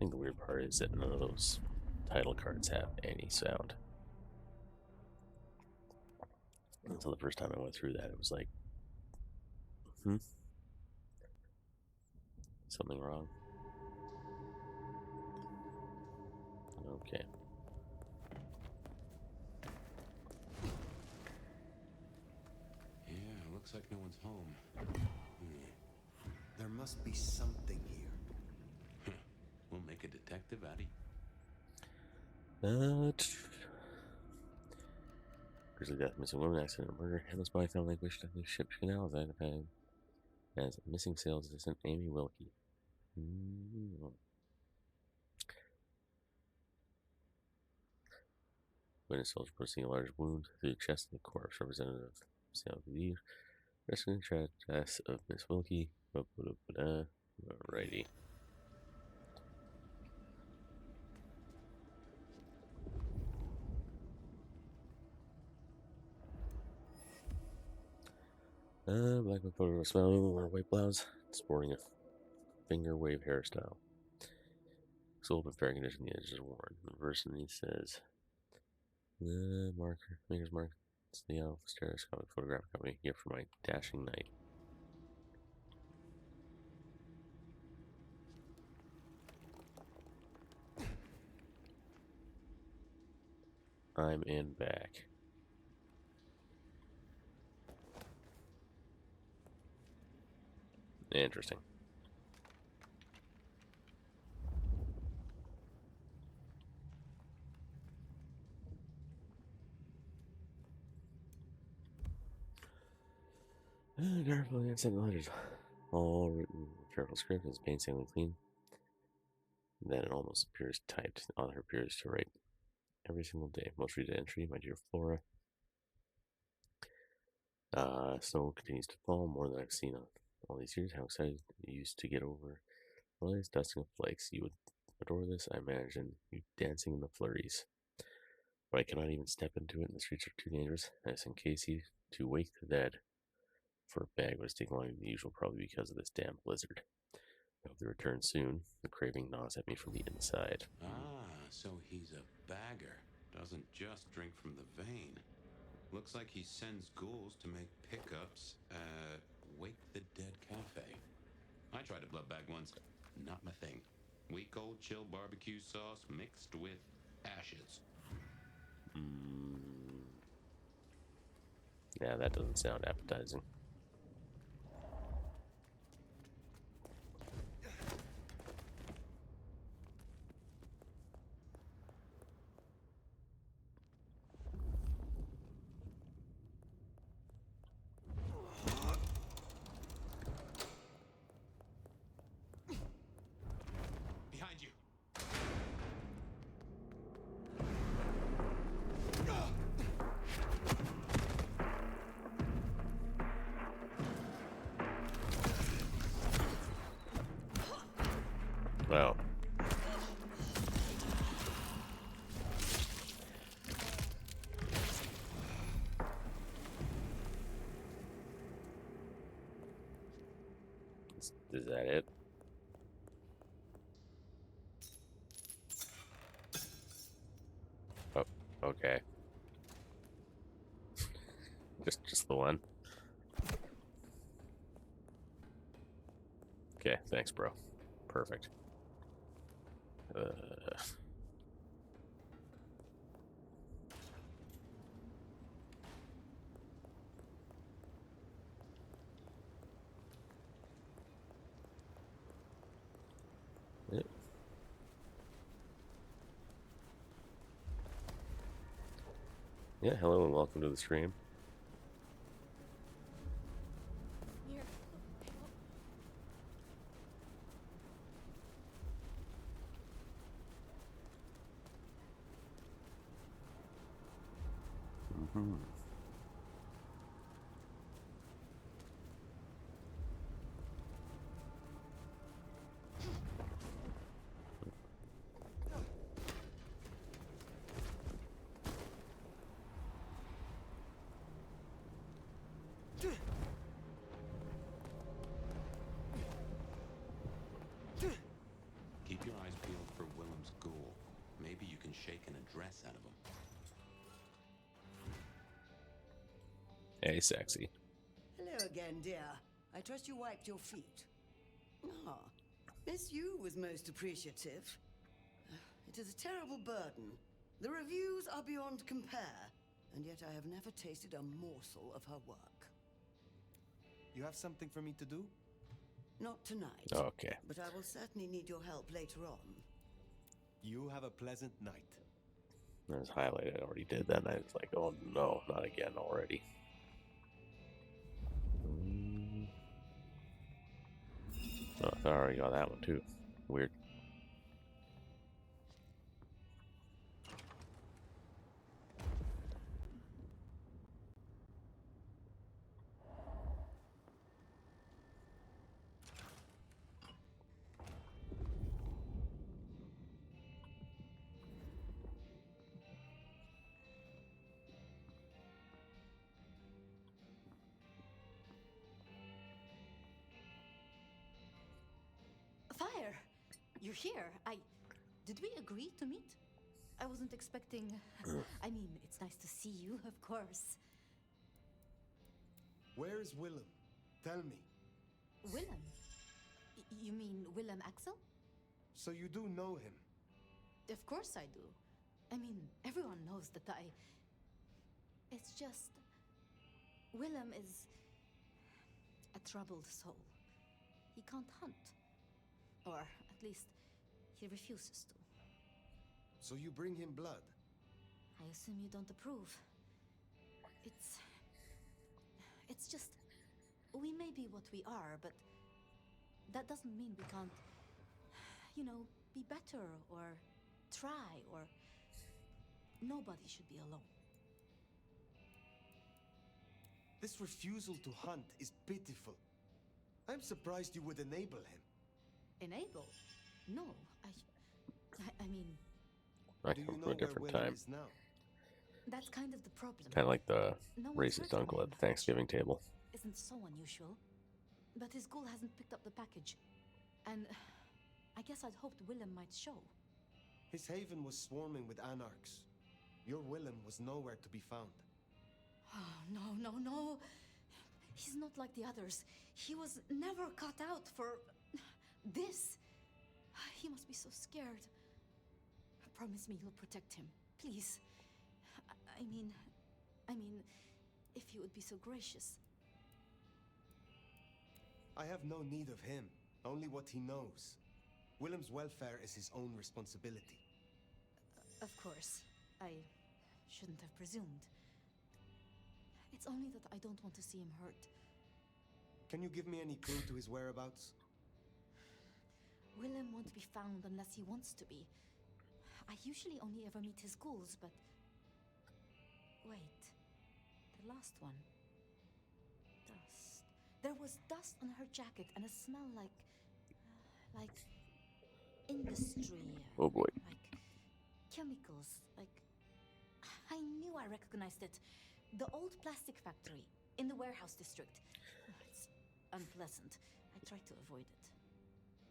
think the weird part is that none of those title cards have any sound. Until the first time I went through that, it was like, something wrong. Okay. Yeah, looks like no one's home. There must be something here. We'll make a detective out of you. Grizzly death, missing woman, accident, murder, headless body found languished, ship canals, identified as missing sales assistant Amy Wilkie. Witness soldier posting a large wound through the chest of the corpse, representative of South View. Rescuing tragic death of Miss Wilkie. Alrighty. Black photo of a smile, wearing a white blouse, sporting a finger wave hairstyle. Looks old but fair condition, the edges are worn. The verse underneath says, marker, maker's mark. It's the Alpha Stereoscopic Photographic Company, here for my dashing knight. I'm in back. Interesting. Carefully and sent letters. All written with careful script is painstakingly clean. Then it almost appears typed. The author appears to write every single day. Most read entry, my dear Flora. Snow continues to fall more than I've seen all these years. How excited you used to get over all this dusting of flakes. You would adore this, I imagine. You dancing in the flurries. But I cannot even step into it, and the streets are too dangerous. I sent Casey to wake the dead for a bag, but it's taking longer than usual, probably because of this damn blizzard. I hope they return soon. The craving gnaws at me from the inside. So he's a bagger. Doesn't just drink from the vein. Looks like he sends ghouls to make pickups at Wake the Dead Cafe. I tried a blood bag once. Not my thing. Weak old chill barbecue sauce mixed with ashes. Yeah, that doesn't sound appetizing. Behind you. Wow. Is that it? Oh, okay. just the one. Okay, thanks, bro. Perfect. Yeah, hello and welcome to the stream. Keep your eyes peeled for gas out of them. Hey, sexy. Hello again, dear. I trust you wiped your feet. Ah, Miss Yu was most appreciative. It is a terrible burden. The reviews are beyond compare, and yet I have never tasted a morsel of her work. You have something for me to do? Not tonight. Okay. But I will certainly need your help later on. You have a pleasant night. That was highlighted. I already did that, and I was like, oh no, not again already. Oh, I thought I already got that one too. Weird. Phyre, you're here. Did we agree to meet? I wasn't expecting. I mean, it's nice to see you, of course. Where is Willem? Tell me. Willem? You mean Willem Axel? So you do know him? Of course I do. I mean, everyone knows that I. It's just. Willem is a troubled soul. He can't hunt. Or at least, he refuses to. So you bring him blood? I assume you don't approve. It's just... We may be what we are, but that doesn't mean we can't, you know, be better or try or... Nobody should be alone. This refusal to hunt is pitiful. I'm surprised you would enable him. Enable? No, I mean... I Do you come know from a where different Willem time. is now? That's kind of the problem. Kind of like the No one's racist heard uncle from at the him. Thanksgiving table. Isn't so unusual. But his ghoul hasn't picked up the package. And I guess I'd hoped Willem might show. His haven was swarming with anarchs. Your Willem was nowhere to be found. Oh, no. He's not like the others. He was never cut out for this. He must be so scared. Promise me you'll protect him, please. I mean, if you would be so gracious. I have no need of him, only what he knows. Willem's welfare is his own responsibility. Of course, I shouldn't have presumed. It's only that I don't want to see him hurt. Can you give me any clue to his whereabouts? Willem won't be found unless he wants to be. I usually only ever meet his ghouls, but... Wait. The last one. Dust. There was dust on her jacket and a smell like... industry. Oh boy. Like chemicals. Like... I knew I recognized it. The old plastic factory in the warehouse district. It's unpleasant. I try to avoid it.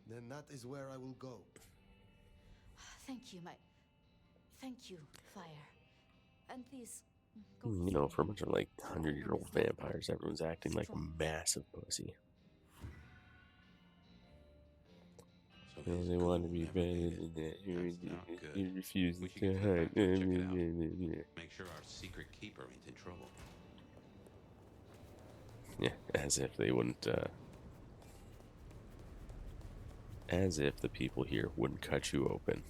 Then that is where I will go. Thank you, Phyre. And please, go You with know, me. for a bunch of like 100-year-old vampires, everyone's acting like a massive pussy. So They his want to ghoul be never better made than it. that. That's not good. He refuses We should to get to the hide. factory and check it out. Make sure our secret keeper ain't in trouble. Yeah, as if they wouldn't, as if the people here wouldn't cut you open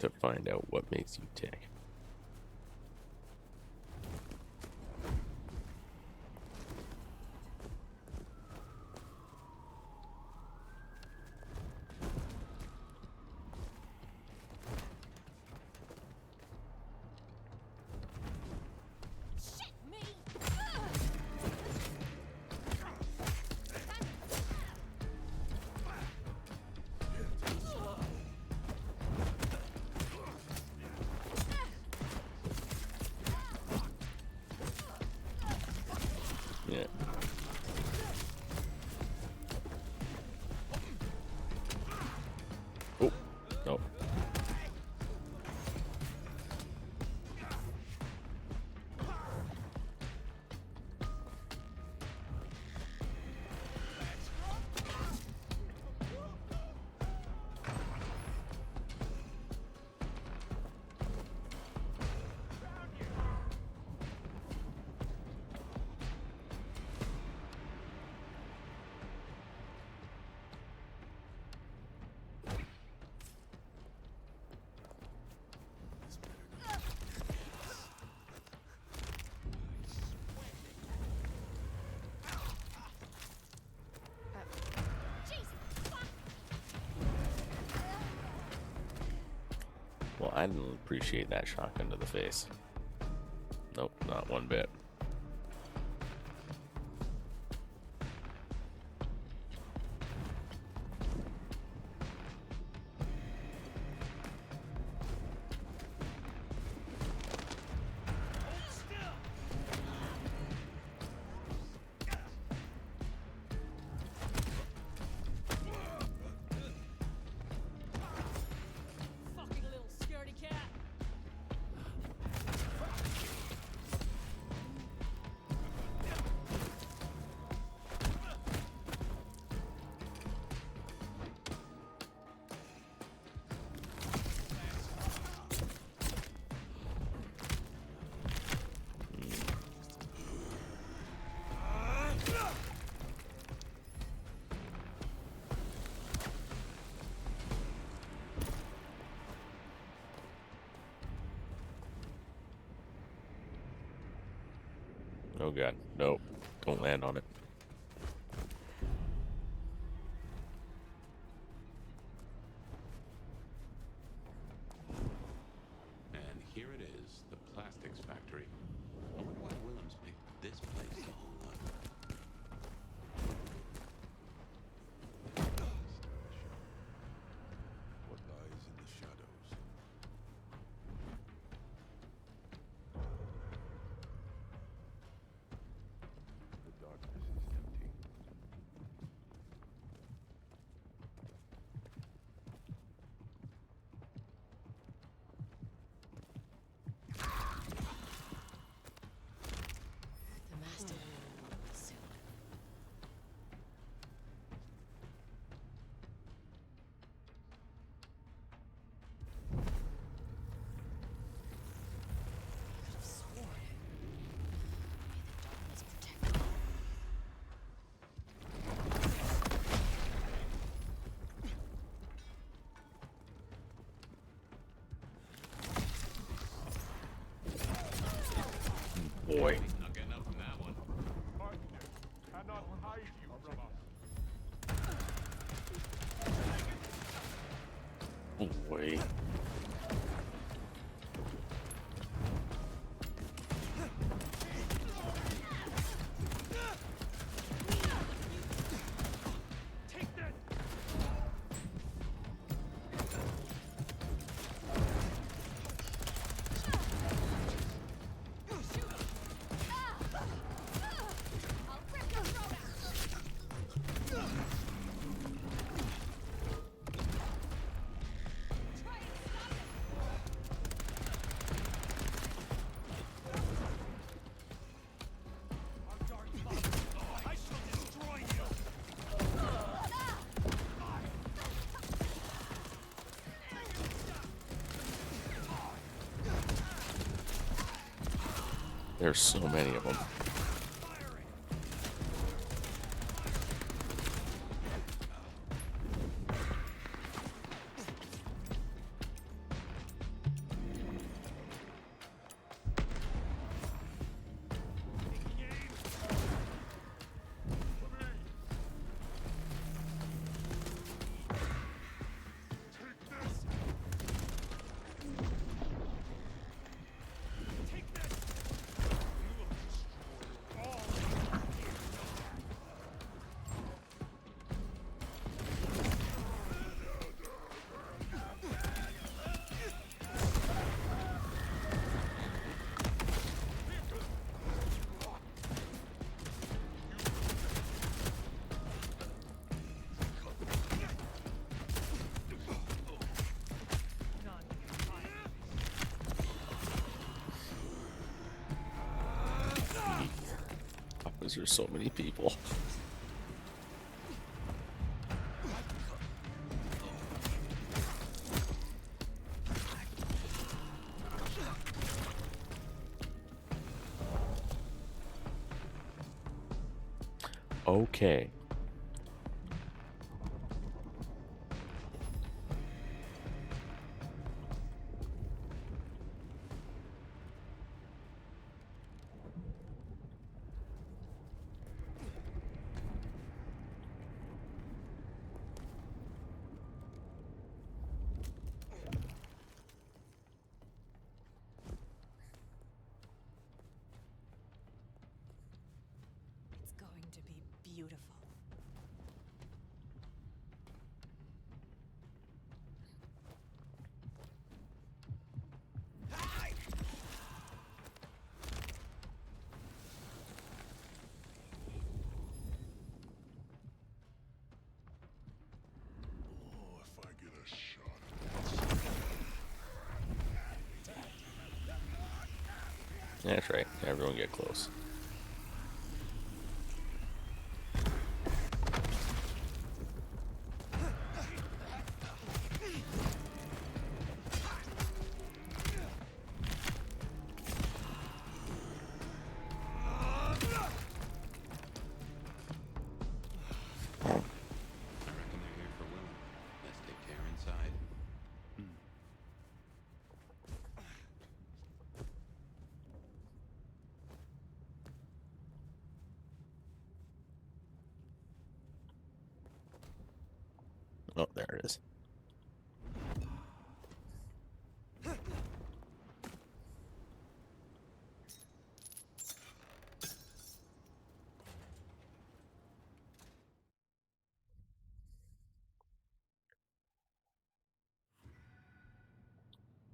to find out what makes you tick. Well, I didn't appreciate that shotgun to the face. Nope, not one bit. Fucking little scaredy cat. Oh god, nope. Don't land on it. And here it is, the plastics factory. I wonder why Williams picked this place to hole up. What lies in the shadows? The darkness is empty. The master soon. I could have sworn. May the darkness protect me. Boy. Not getting up from that one. Darkness cannot hide you from us. Boy. There's so many of them. There's so many people. Okay. beautiful. Oh, if I get a shot. That's right. Everyone get close. I reckon they're here for Willem. Let's take care inside. Oh, there it is.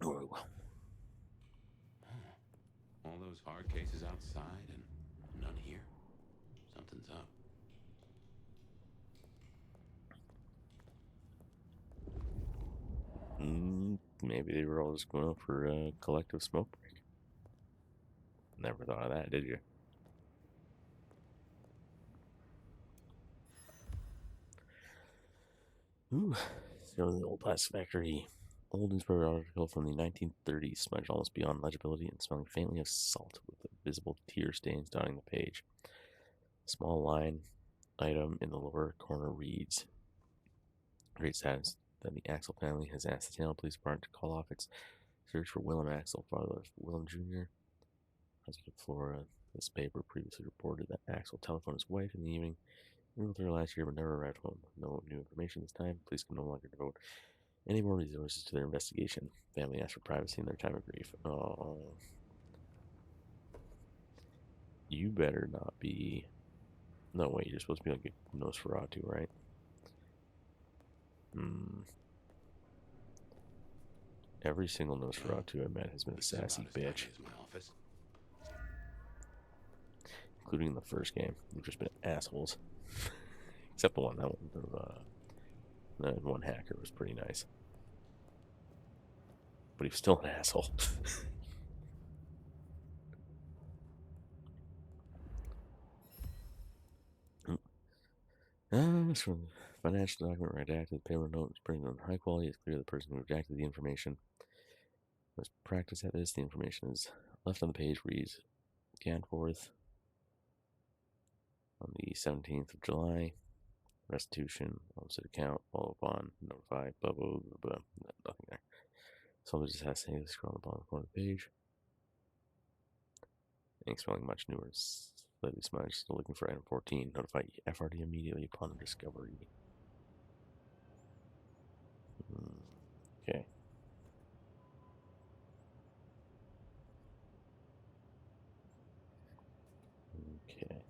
Oh, All those hard cases outside and none here. Something's up. maybe they were all just going out for a collective smoke break. Never thought of that, did you? Ooh, so the old plastic factory. Old newspaper article from the 1930s, smudged almost beyond legibility and smelling faintly of salt with the visible tear stains dotting the page. Small line item in the lower corner reads, "Great sadness that the Axel family has asked the Salem Police Department to call off its search for Willem Axel, father of Willem Jr. President Flora. This paper previously reported that Axel telephoned his wife in the evening with her last year but never arrived home. No new information this time. Police can no longer devote any more resources to their investigation. Family asked for privacy in their time of grief." Oh. You better not be... No, wait, you're supposed to be like a Nosferatu, right? Every single Nosferatu I met has been a This is about sassy as tiny bitch, as my office. including the first game. They've just been assholes. Except the one, that one hacker was pretty nice. But he was still an asshole. This from the financial document redacted. The payroll note is printed on high quality. It's clear the person who redacted the information was practiced at this. The information is left on the page. Reads Danforth on the 17th of July. Restitution, opposite account, follow upon, notify, blah, blah, blah, blah. Nothing there. So it just has to scroll on the bottom corner of the page. Ink smelling much newer, slightly smudged. Still looking for item 14. Notify FRD immediately upon discovery. Okay. Okay.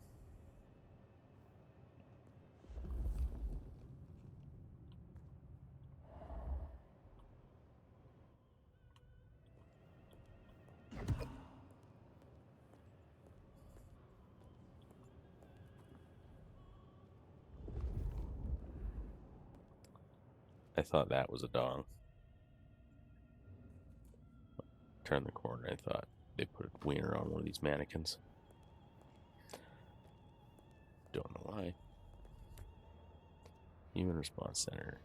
I thought that was a dong. Turn the corner, I thought they put a wiener on one of these mannequins. Don't know why. Human Response Center.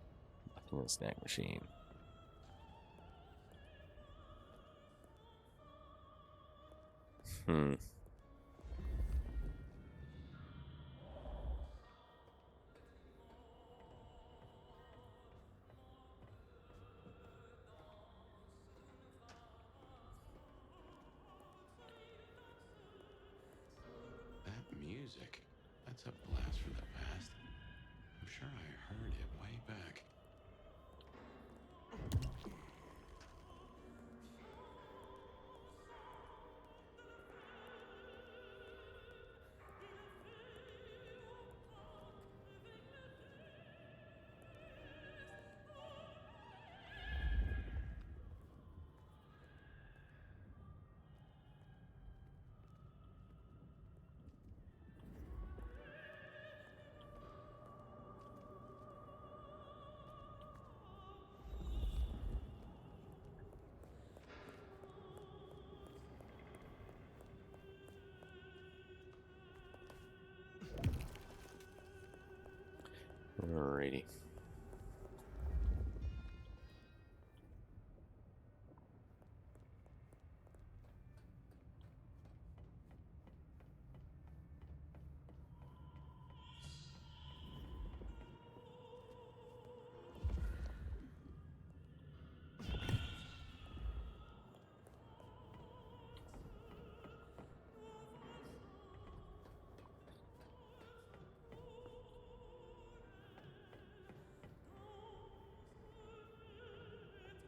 Nothing in the snack machine. That music. That's a blast from the past. I'm sure I heard it way back. Alrighty.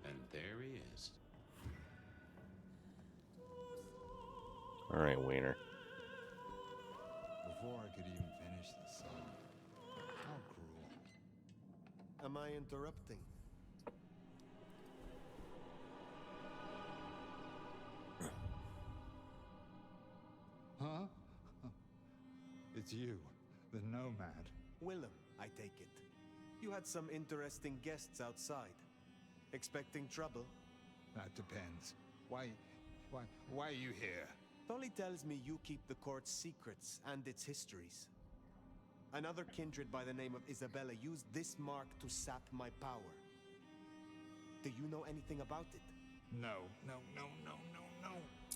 And there he is. Alright, Wayner. Before I could even finish the song. How cruel. Am I interrupting? Huh? It's you, the nomad. Willem, I take it. You had some interesting guests outside. Expecting trouble? That depends. Why are you here? Tolly tells me you keep the court's secrets and its histories. Another kindred by the name of Isabella used this mark to sap my power. Do you know anything about it? No.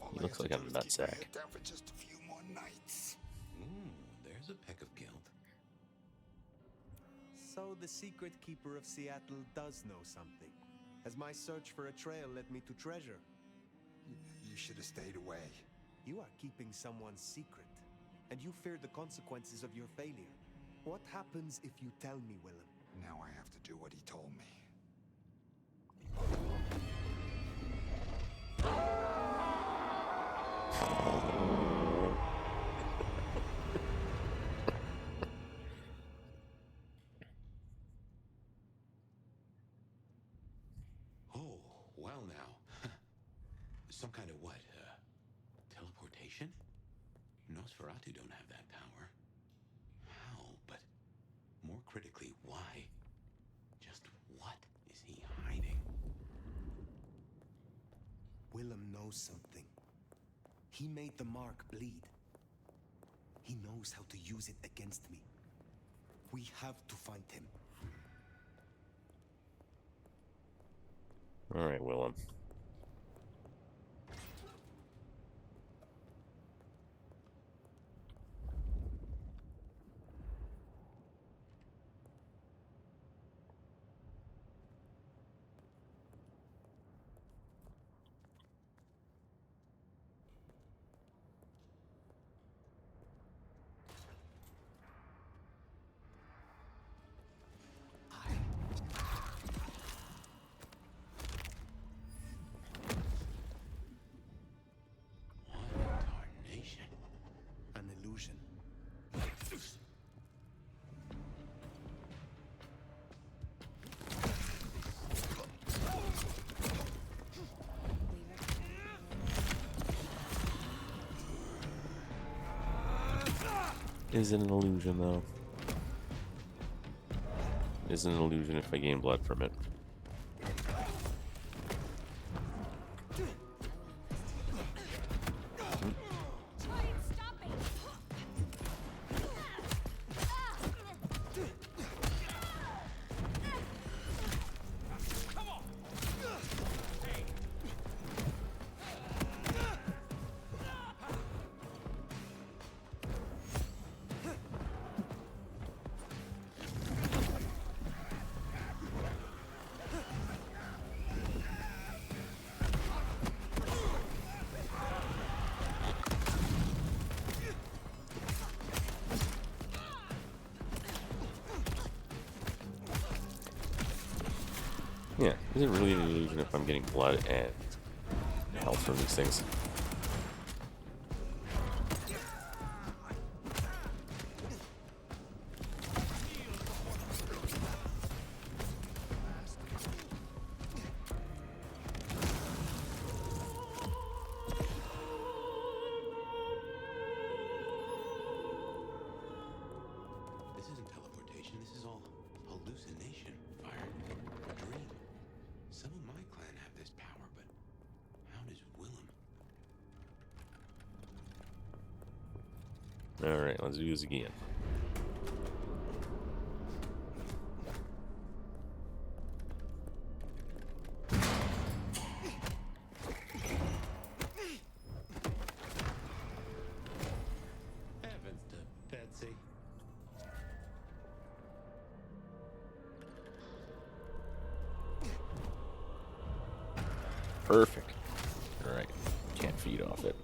All He I looks have like to a do is keep my nutsack. head down for just a few more nights. Ooh, there's a peck of guilt. So the secret keeper of Seattle does know something. Has my search for a trail led me to treasure? You should have stayed away. You are keeping someone's secret, and you fear the consequences of your failure. What happens if you tell me, Willem? Now I have to do what he told me. Oh, well now. Some kind of what? Teleportation? Nosferatu don't have that power. How? But more critically, why? Just what is he hiding? Willem knows something. He made the mark bleed. He knows how to use it against me. We have to find him. Alright, Willem. What tarnation? An illusion. Is it an illusion, though? Is it an illusion if I gain blood from it? Try and stop it! Yeah, is it really an illusion if I'm getting blood and health from these things? This isn't teleportation. This is all hallucination, Fire. A dream. Some of my clan have this power, but how does Willem? Alright, let's do this again. Perfect. Alright. Can't feed off it.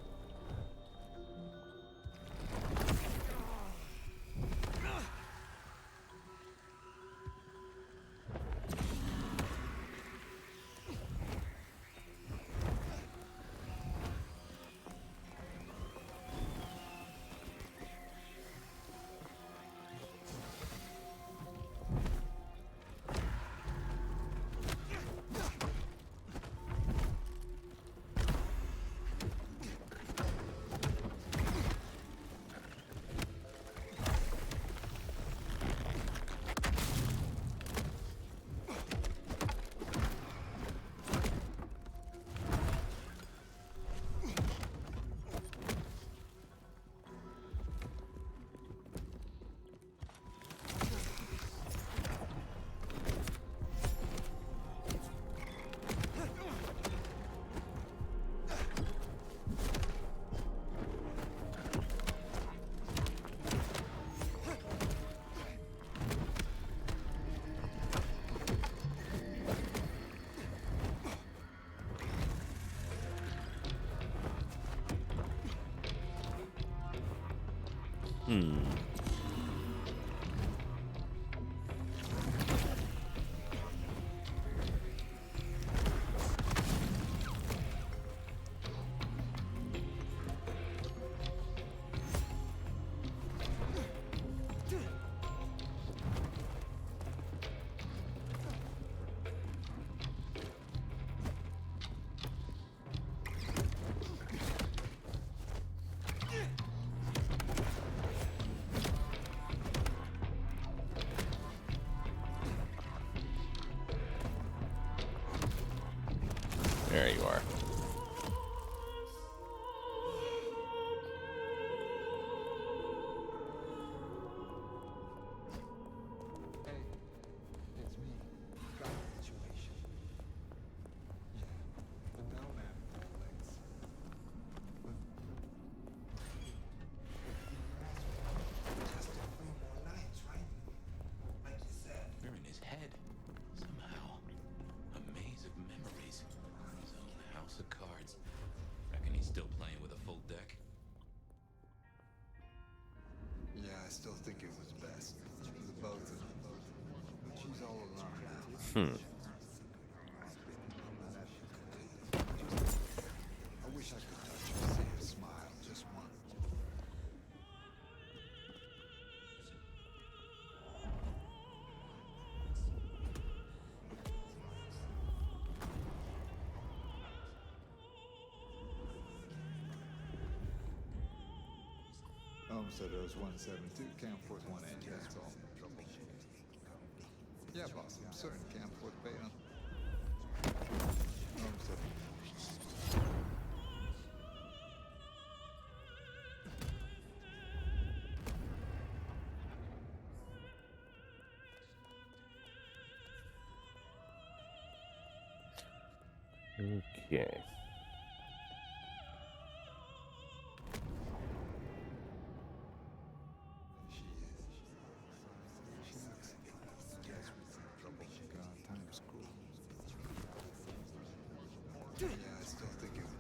There you are. Hey, it's me. Got the situation. Yeah, but now I have no legs. Just a few more nights, right? Like you said. We're in his head. Somehow. A maze of memories. His own house of cards. Reckon he's still playing with a full deck? Yeah, I still think it was best. The both of them. But she's all alone now. I wish I could touch her, see her smile, just once. Homestead Rose 172, can't afford 180, that's all. Yeah, boss, I'm certain can't afford to pay on. Homestead. Okay. She is. She looks desperate for trouble. God, time's cruel. Yeah, I still think it was.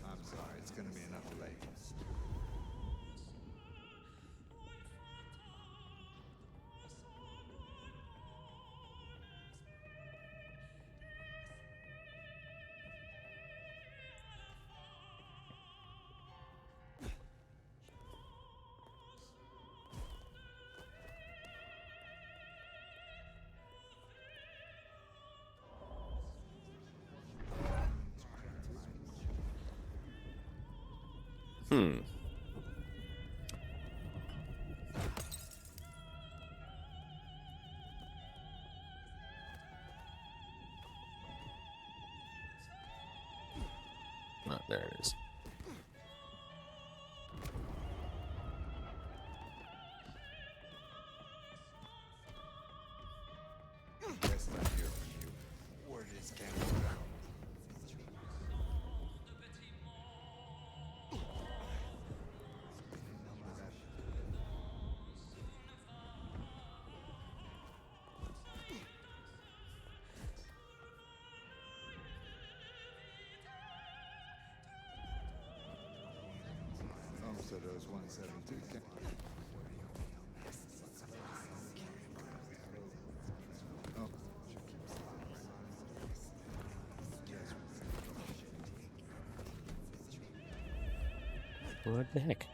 I'm sorry, it's gonna be enough late. There it is. Best I hear from you. Word is getting around. So those 172 can... Oh. What the heck?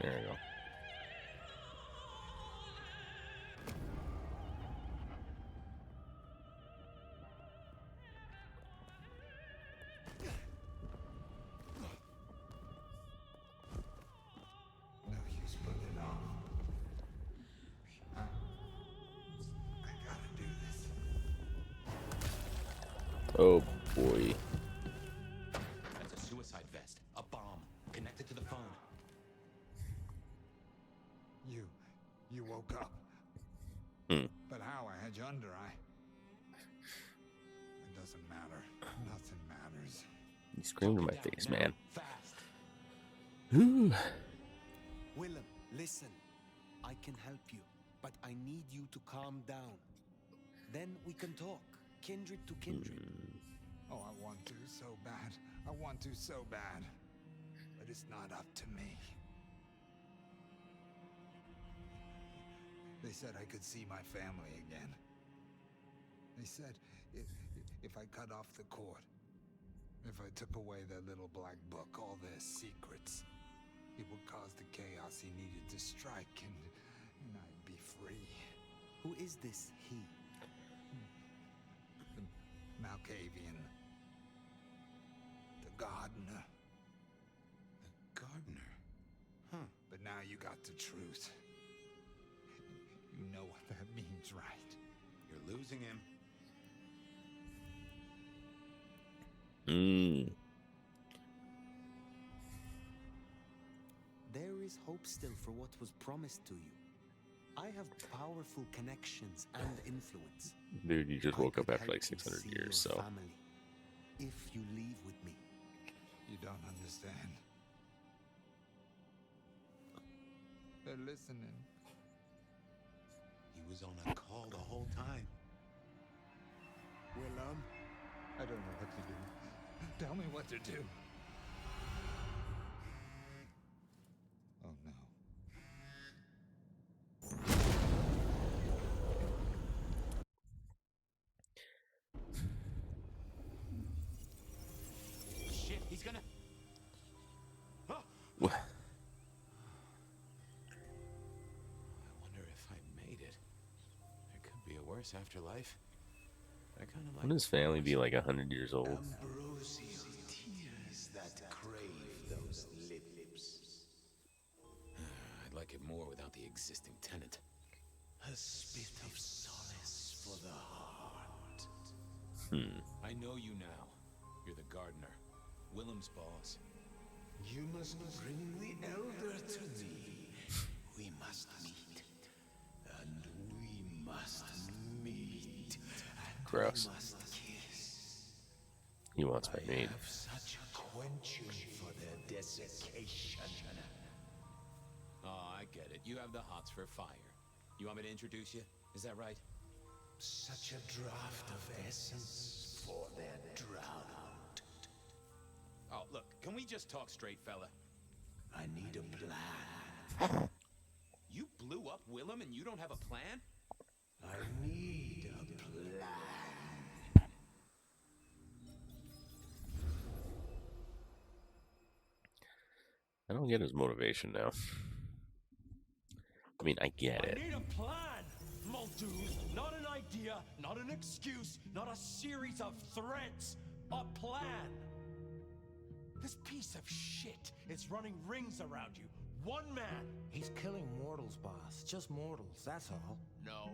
There we go. No use putting it off. I gotta do this. Oh boy. That's a suicide vest. A bomb. Connected to the phone. You woke up. But how? I had you under. It doesn't matter. Nothing matters. You screamed in my face, man. Fast. Ooh. Willem, listen. I can help you, but I need you to calm down. Then we can talk, kindred to kindred. Oh, I want to so bad. I want to so bad. But it's not up to me. They said I could see my family again. They said if I cut off the cord, if I took away their little black book, all their secrets, it would cause the chaos he needed to strike, and I'd be free. Who is this he? The Malkavian. The gardener. The gardener. Huh. But now you got the truth. You know what that means, right? You're losing him. There is hope still for what was promised to you. I have powerful connections and influence. Dude, you just I woke up could after help like you 600 see years, your so. family, if you leave with me. You don't understand. They're listening. He was on a call the whole time. Willem, I don't know what to do. Tell me what to do. Oh no. Shit, he's gonna... What? I wonder if I made it. There could be a worse afterlife. I kind of like... Wouldn't his family be like 100 years old? Ambrosial tears that crave those lips. I'd like it more without the existing tenant. A spit of solace for the heart. I know you now. You're the gardener. Willem's boss. You must bring the elder to me. We must meet. And we must meet. And Gross. we must kiss. He wants my I mate. have such a quenching for their desiccation. Oh, I get it. You have the hots for Phyre. You want me to introduce you? Is that right? Such a draught of essence for their drowned. Oh, look, can we just talk straight, fella? I need a plan. You blew up Willem and you don't have a plan? I need a plan. I don't get his motivation now. I mean, I get it. I need a plan, Muldoon. Not an idea, not an excuse, not a series of threats. A plan. This piece of shit is running rings around you. One man. He's killing mortals, boss. Just mortals, that's all. No,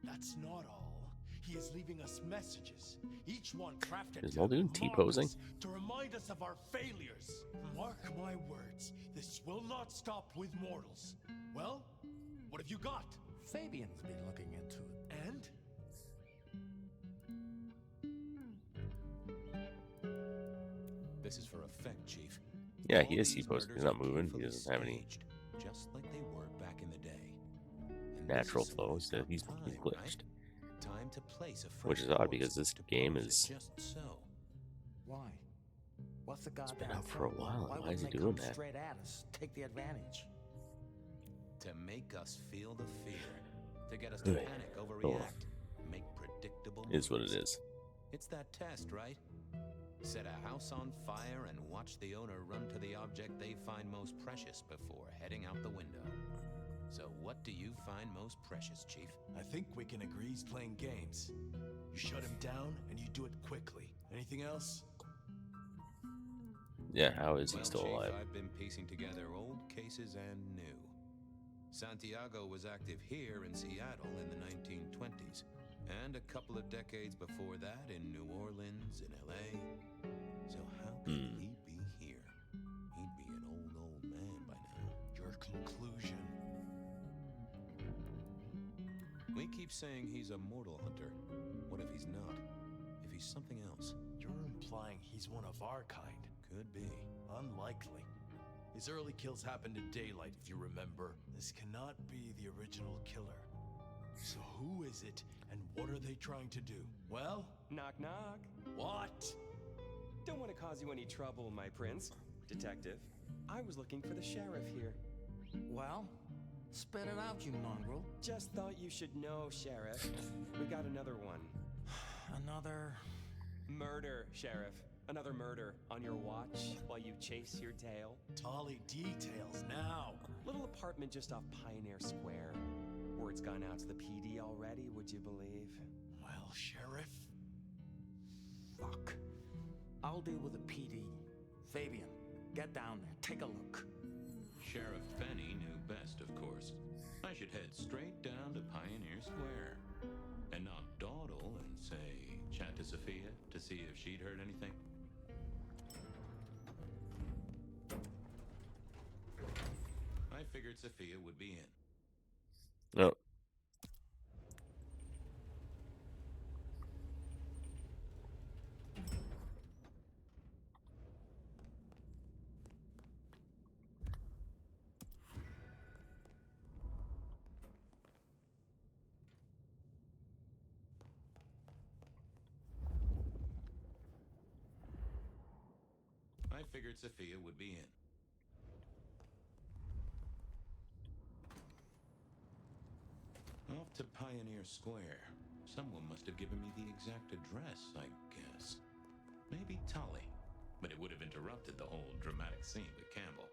that's not all. He is leaving us messages, each one crafted Is to Muldoon mock T-posing? us, to remind us of our failures. Mark my words, this will not stop with mortals. Well, what have you got? Fabian's been looking into it. And? This is for effect, Chief. Yeah, All he is these T-posing. He's murders not are moving. He carefully doesn't have any staged, just like they were back in the day. And natural this is flow. when So it's he's time, glitched. right? Time to place a Which fresh is odd course because this to game prove it is- just so. Why? What's the been goddamn out for a problem? while. Why Why is wouldn't he they doing come that? straight at us? Take the advantage. To make us feel the fear. To get us to Ugh. panic, Oh, overreact. Make predictable is what it moves. is. It's that test, right? Set a house on fire and watch the owner run to the object they find most precious before heading out the window. So what do you find most precious, Chief? I think we can agree he's playing games. You shut him down, and you do it quickly. Anything else? Yeah, how is he Well, still Chief, alive? I've been piecing together old cases and new. Santiago was active here in Seattle in the 1920s, and a couple of decades before that in New Orleans and LA. So how could he be here? He'd be an old man by now. Your conclusion. We keep saying he's a mortal hunter. What if he's not? If he's something else? You're implying he's one of our kind. Could be. Unlikely. His early kills happened in daylight, if you remember. This cannot be the original killer. So who is it, and what are they trying to do? Well? Knock, knock. What? Don't want to cause you any trouble, my prince. Detective, I was looking for the sheriff here. Well, spit it out, you mongrel. Just thought you should know, Sheriff. We got another one. Another... Murder, Sheriff. Another murder on your watch while you chase your tail. Tolly details now. Little apartment just off Pioneer Square. Word's gone out to the PD already, would you believe? Well, Sheriff? Fuck. I'll deal with the PD. Fabian, get down there. Take a look. Sheriff Fenny knew best, of course. I should head straight down to Pioneer Square and not dawdle and say, chat to Sophia to see if she'd heard anything. I figured Sophia would be in. No. I figured Sophia would be in. Off to Pioneer Square. Someone must have given me the exact address, I guess. Maybe Tully. But it would have interrupted the whole dramatic scene with Campbell.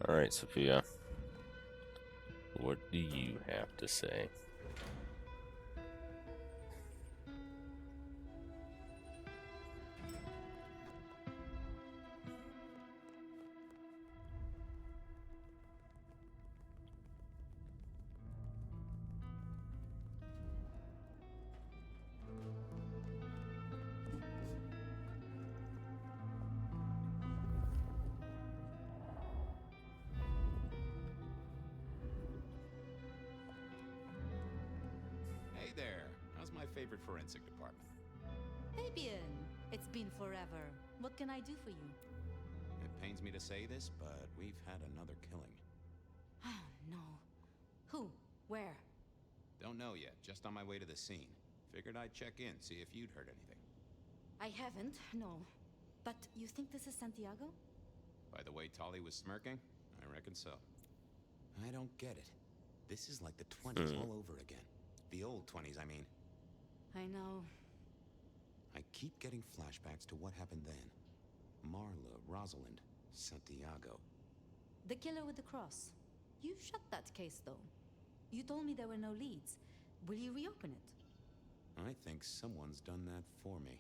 Alright, Sophia. What do you have to say? Hey there. How's my favorite forensic department? Fabian, it's been forever. What can I do for you? It pains me to say this, but we've had another killing. Oh, no. Who? Where? Don't know yet, just on my way to the scene. Figured I'd check in, see if you'd heard anything. I haven't, no. But you think this is Santiago? By the way Tolly was smirking, I reckon so. I don't get it. This is like the 20s all over again. The old 20s, I mean. I know. I keep getting flashbacks to what happened then. Marla, Rosalind, Santiago. The killer with the cross. You shut that case, though. You told me there were no leads. Will you reopen it? I think someone's done that for me.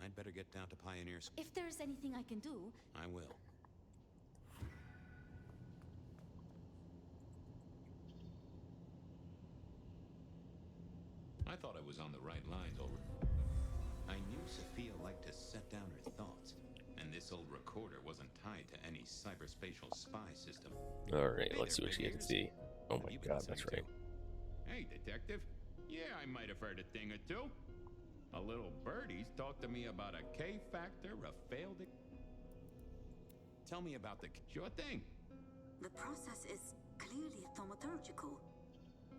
I'd better get down to Pioneer Square. If there's anything I can do... I will. I thought I was on the right lines over. I knew Sophia liked to set down her thoughts, and this old recorder wasn't tied to any cyberspatial spy system. Alright, Hey let's see there, what she big can ears. see. Oh What my have you been god, that's listening right. to? Hey, detective. Yeah, I might have heard a thing or two. A little birdie's talked to me about a K-factor, a failed... Tell me about the... Sure thing. The process is clearly thaumaturgical.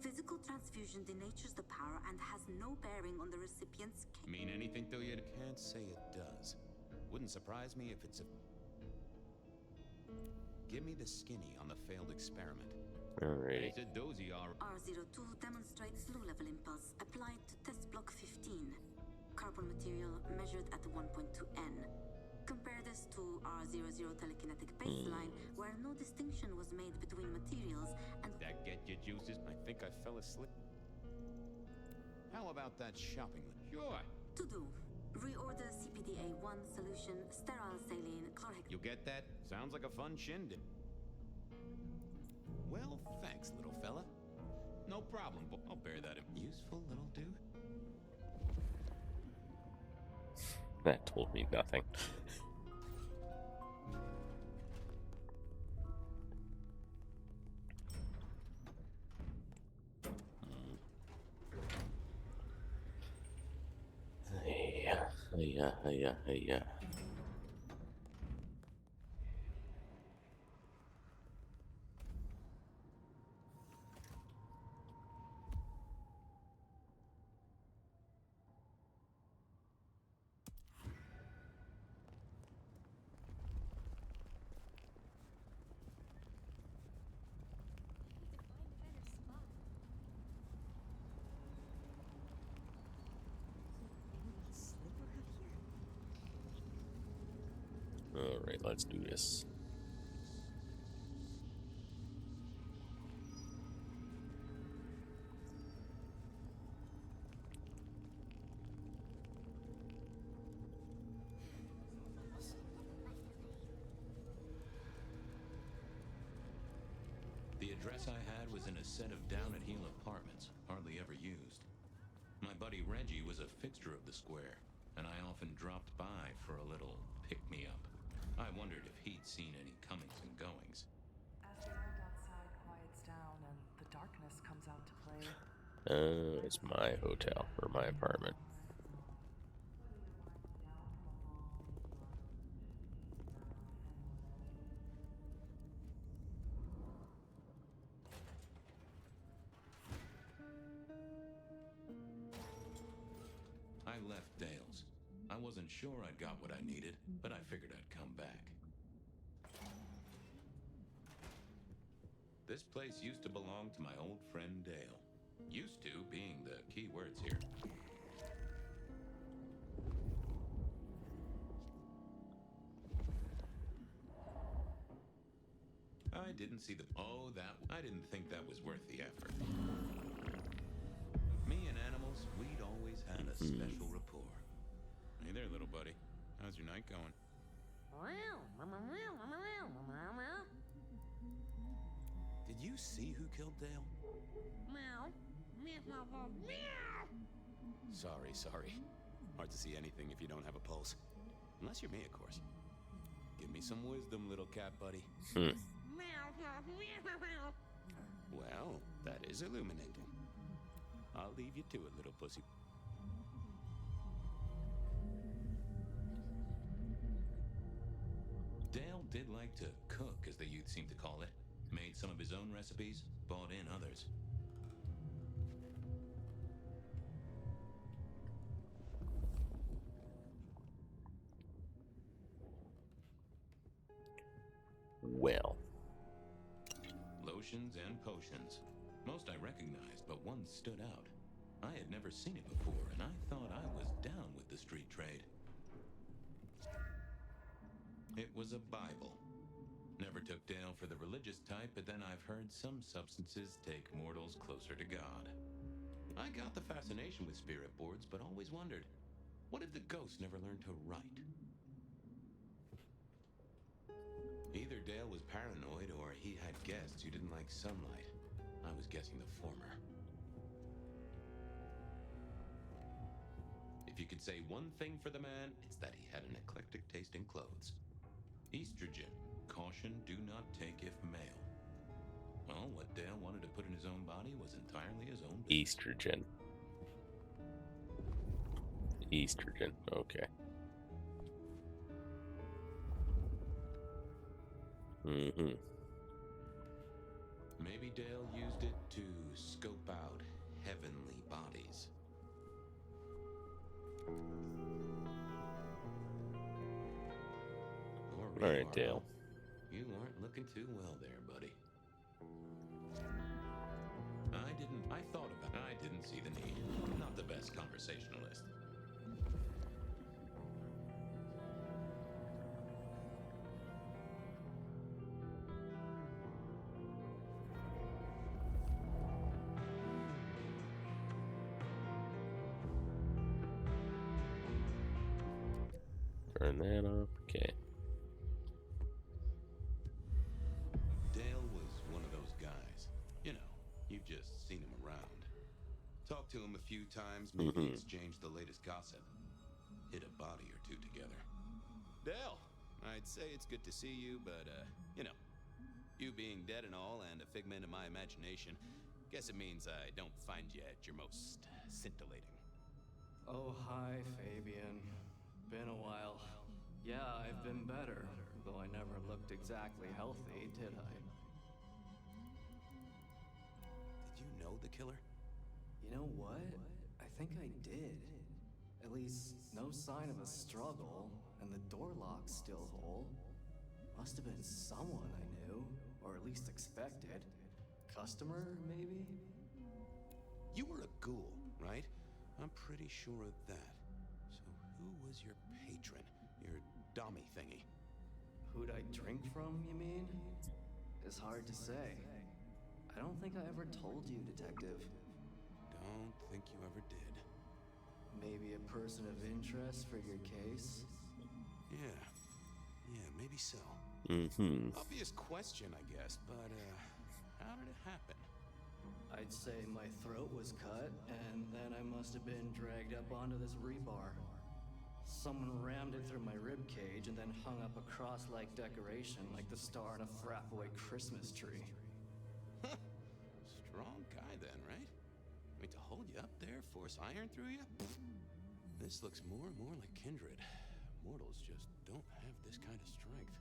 Physical transfusion denatures the power and has no bearing on the recipient's case. Mean anything to you? Can't say it does. Wouldn't surprise me if it's a... Give me the skinny on the failed experiment. Alright. It's a dozy R02 demonstrates low-level impulse applied to test block 15. Carbon material measured at 1.2N. Compare this to R00 telekinetic baseline, where no distinction was made between materials and... That get your juices? I think I fell asleep. How about that shopping list? Sure. To do. Reorder CPDA-1 solution, sterile saline, chlorhex... You get that? Sounds like a fun shindig. Well, thanks, little fella. No problem, but I'll bear that. Useful little dude. That told me nothing. Yeah. Alright, let's do this. The address I had was in a set of down-at-heel apartments, hardly ever used. My buddy Reggie was a fixture of the square, and I often dropped by for a little pick-me-up. I wondered if he'd seen any comings and goings. As the world outside quiets down and the darkness comes out to play... It's my hotel, or my apartment. I left Dale's. I wasn't sure I'd got what I needed, but I figured I'd come back. This place used to belong to my old friend Dale. Used to being the key words here. I didn't see the... Oh, I didn't think that was worth the effort. Me and animals, we'd always had a special rapport. Hey there, little buddy. How's your night going? Did you see who killed Dale? Sorry. Hard to see anything if you don't have a pulse. Unless you're me, of course. Give me some wisdom, little cat buddy. Well, that is illuminating. I'll leave you to it, little pussy. Dale did like to cook, as the youth seem to call it. Made some of his own recipes, bought in others. Well. Lotions and potions. Most I recognized, but one stood out. I had never seen it before, and I thought I was down with the street trade. It was a Bible. Never took Dale for the religious type, but then I've heard some substances take mortals closer to God. I got the fascination with spirit boards, but always wondered, what if the ghosts never learned to write? Either Dale was paranoid or he had guests who didn't like sunlight. I was guessing the former. If you could say one thing for the man, it's that he had an eclectic taste in clothes. Estrogen. Caution, do not take if male. Well, what Dale wanted to put in his own body was entirely his own business. Estrogen. Okay. Maybe Dale used it to scope out heavenly bodies. Or All right, Dale. You aren't looking too well there, buddy. I didn't see the need. Not the best conversationalist. Turn that off. Okay. Dale was one of those guys. You know, you've just seen him around. Talked to him a few times, maybe exchanged the latest gossip. Hit a body or two together. Dale, I'd say it's good to see you, but, you know, you being dead and all and a figment of my imagination, guess it means I don't find you at your most scintillating. Oh, hi, Fabian. Been a while. Yeah, I've been better, though I never looked exactly healthy, did I? Did you know the killer? You know what? I think I did. At least, no sign of a struggle, and the door lock's still whole. Must have been someone I knew, or at least expected. Customer, maybe? You were a ghoul, right? I'm pretty sure of that. So who was your patron? Your dummy thingy? Who'd I drink from, you mean? It's hard to say. I don't think I ever told you, Detective. Don't think you ever did. Maybe a person of interest for your case? Yeah, maybe so. Obvious question, I guess, but, how did it happen? I'd say my throat was cut, and then I must have been dragged up onto this rebar. Someone rammed it through my rib cage and then hung up a cross-like decoration like the star on a frat-boy Christmas tree. Strong guy then, right? I mean, to hold you up there, force iron through you? This looks more and more like kindred. Mortals just don't have this kind of strength.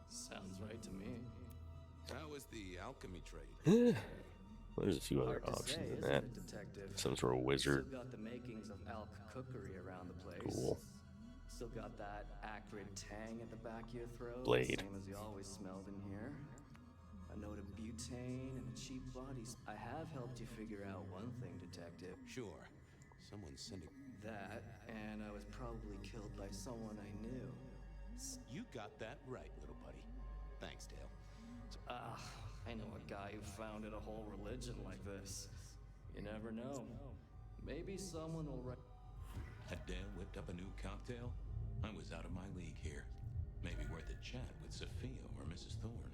Sounds right to me. How was the alchemy trade? Well, there's a few other options than that. Some sort of wizard. Still got the makings of alch cookery around the place. Cool. Still got that acrid tang at the back of your throat. Blade. Same as you always smelled in here. A note of butane and a cheap body. I have helped you figure out one thing, Detective. Sure. Someone's sending... That, and I was probably killed by someone I knew. You got that right, little buddy. Thanks, Dale. I know a guy who founded a whole religion like this. You never know. Maybe someone will Had Dale whipped up a new cocktail? I was out of my league here. Maybe worth a chat with Sophia or Mrs. Thorne.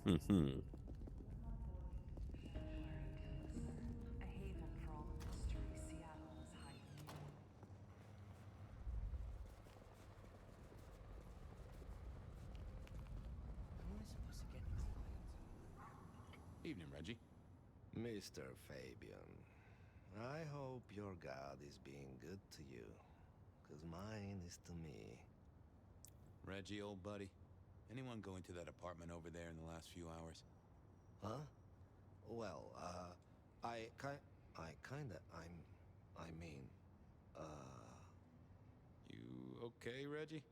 A haven for all the mystery Seattle is hiding. How am I supposed to get these Evening, Reggie. Mr. Fabian, I hope your God is being good to you, 'cause mine is to me. Reggie, old buddy. Anyone go into that apartment over there in the last few hours? Huh? Well, I mean, You okay, Reggie?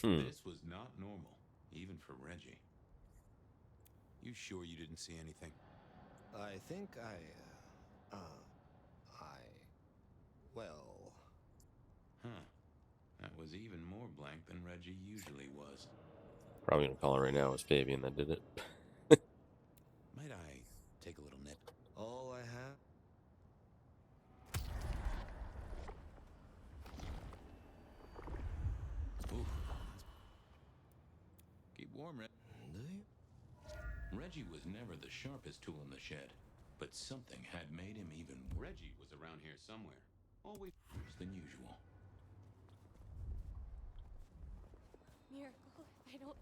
This was not normal, even for Reggie. You sure you didn't see anything? I think well... Huh. That was even more blank than Reggie usually was. Probably gonna call it right now. It was Fabian that did it. Might I take a little nip? All I have... Oof. Keep warm, Reggie. Do you? Reggie. Reggie was never the sharpest tool in the shed, but something had made him even. Reggie was around here somewhere, always worse than usual. Miracle, I don't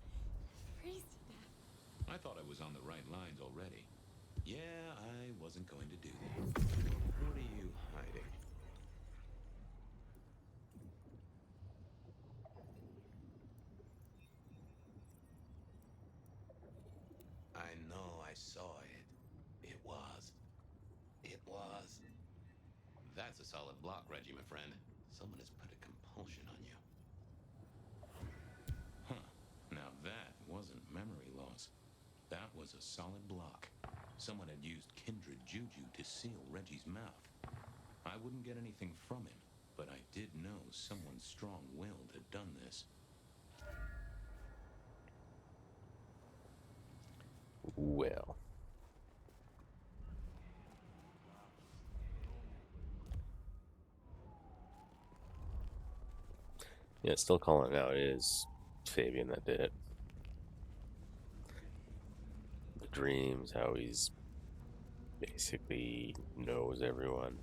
freeze to death. I thought I was on the right lines already. Yeah, I wasn't going to do that. What are you hiding? I know I saw it. It was. That's a solid block, Reggie, my friend. Someone has put a compulsion on you. Huh. Now that wasn't memory loss. That was a solid block. Someone had used kindred juju to seal Reggie's mouth. I wouldn't get anything from him, but I did know someone strong-willed had done this. Well. Yeah, still calling it out. It is Fabian that did it. The dreams, how he's basically knows everyone.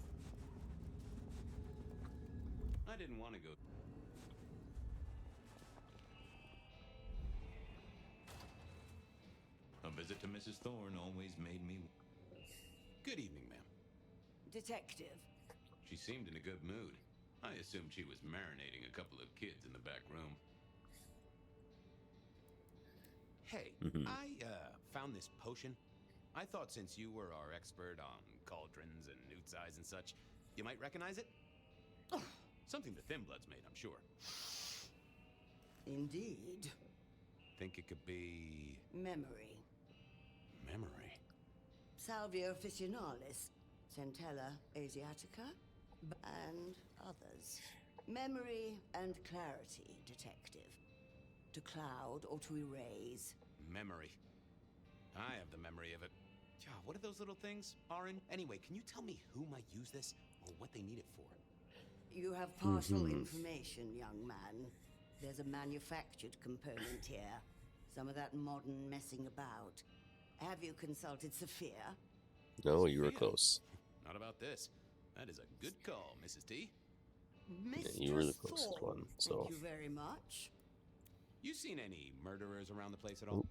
I didn't want to go. A visit to Mrs. Thorne always made me. Good evening, ma'am. Detective. She seemed in a good mood. I assumed she was marinating a couple of kids in the back room. Hey, I found this potion. I thought since you were our expert on cauldrons and newt size and such, you might recognize it? Something the Thin Bloods made, I'm sure. Indeed. Think it could be... Memory. Memory? Salvia officinalis, Centella asiatica, and others. Memory and clarity, detective. To cloud or to erase. Memory. I have the memory of it. What are those little things, Orin? Anyway, can you tell me who might use this or what they need it for? You have partial information, young man. There's a manufactured component here. Some of that modern messing about. Have you consulted Sophia? No, you were close. Not about this. That is a good call, Mrs. T. Mistress you were the closest Thorne, one, so. Thank you very much. You seen any murderers around the place at all?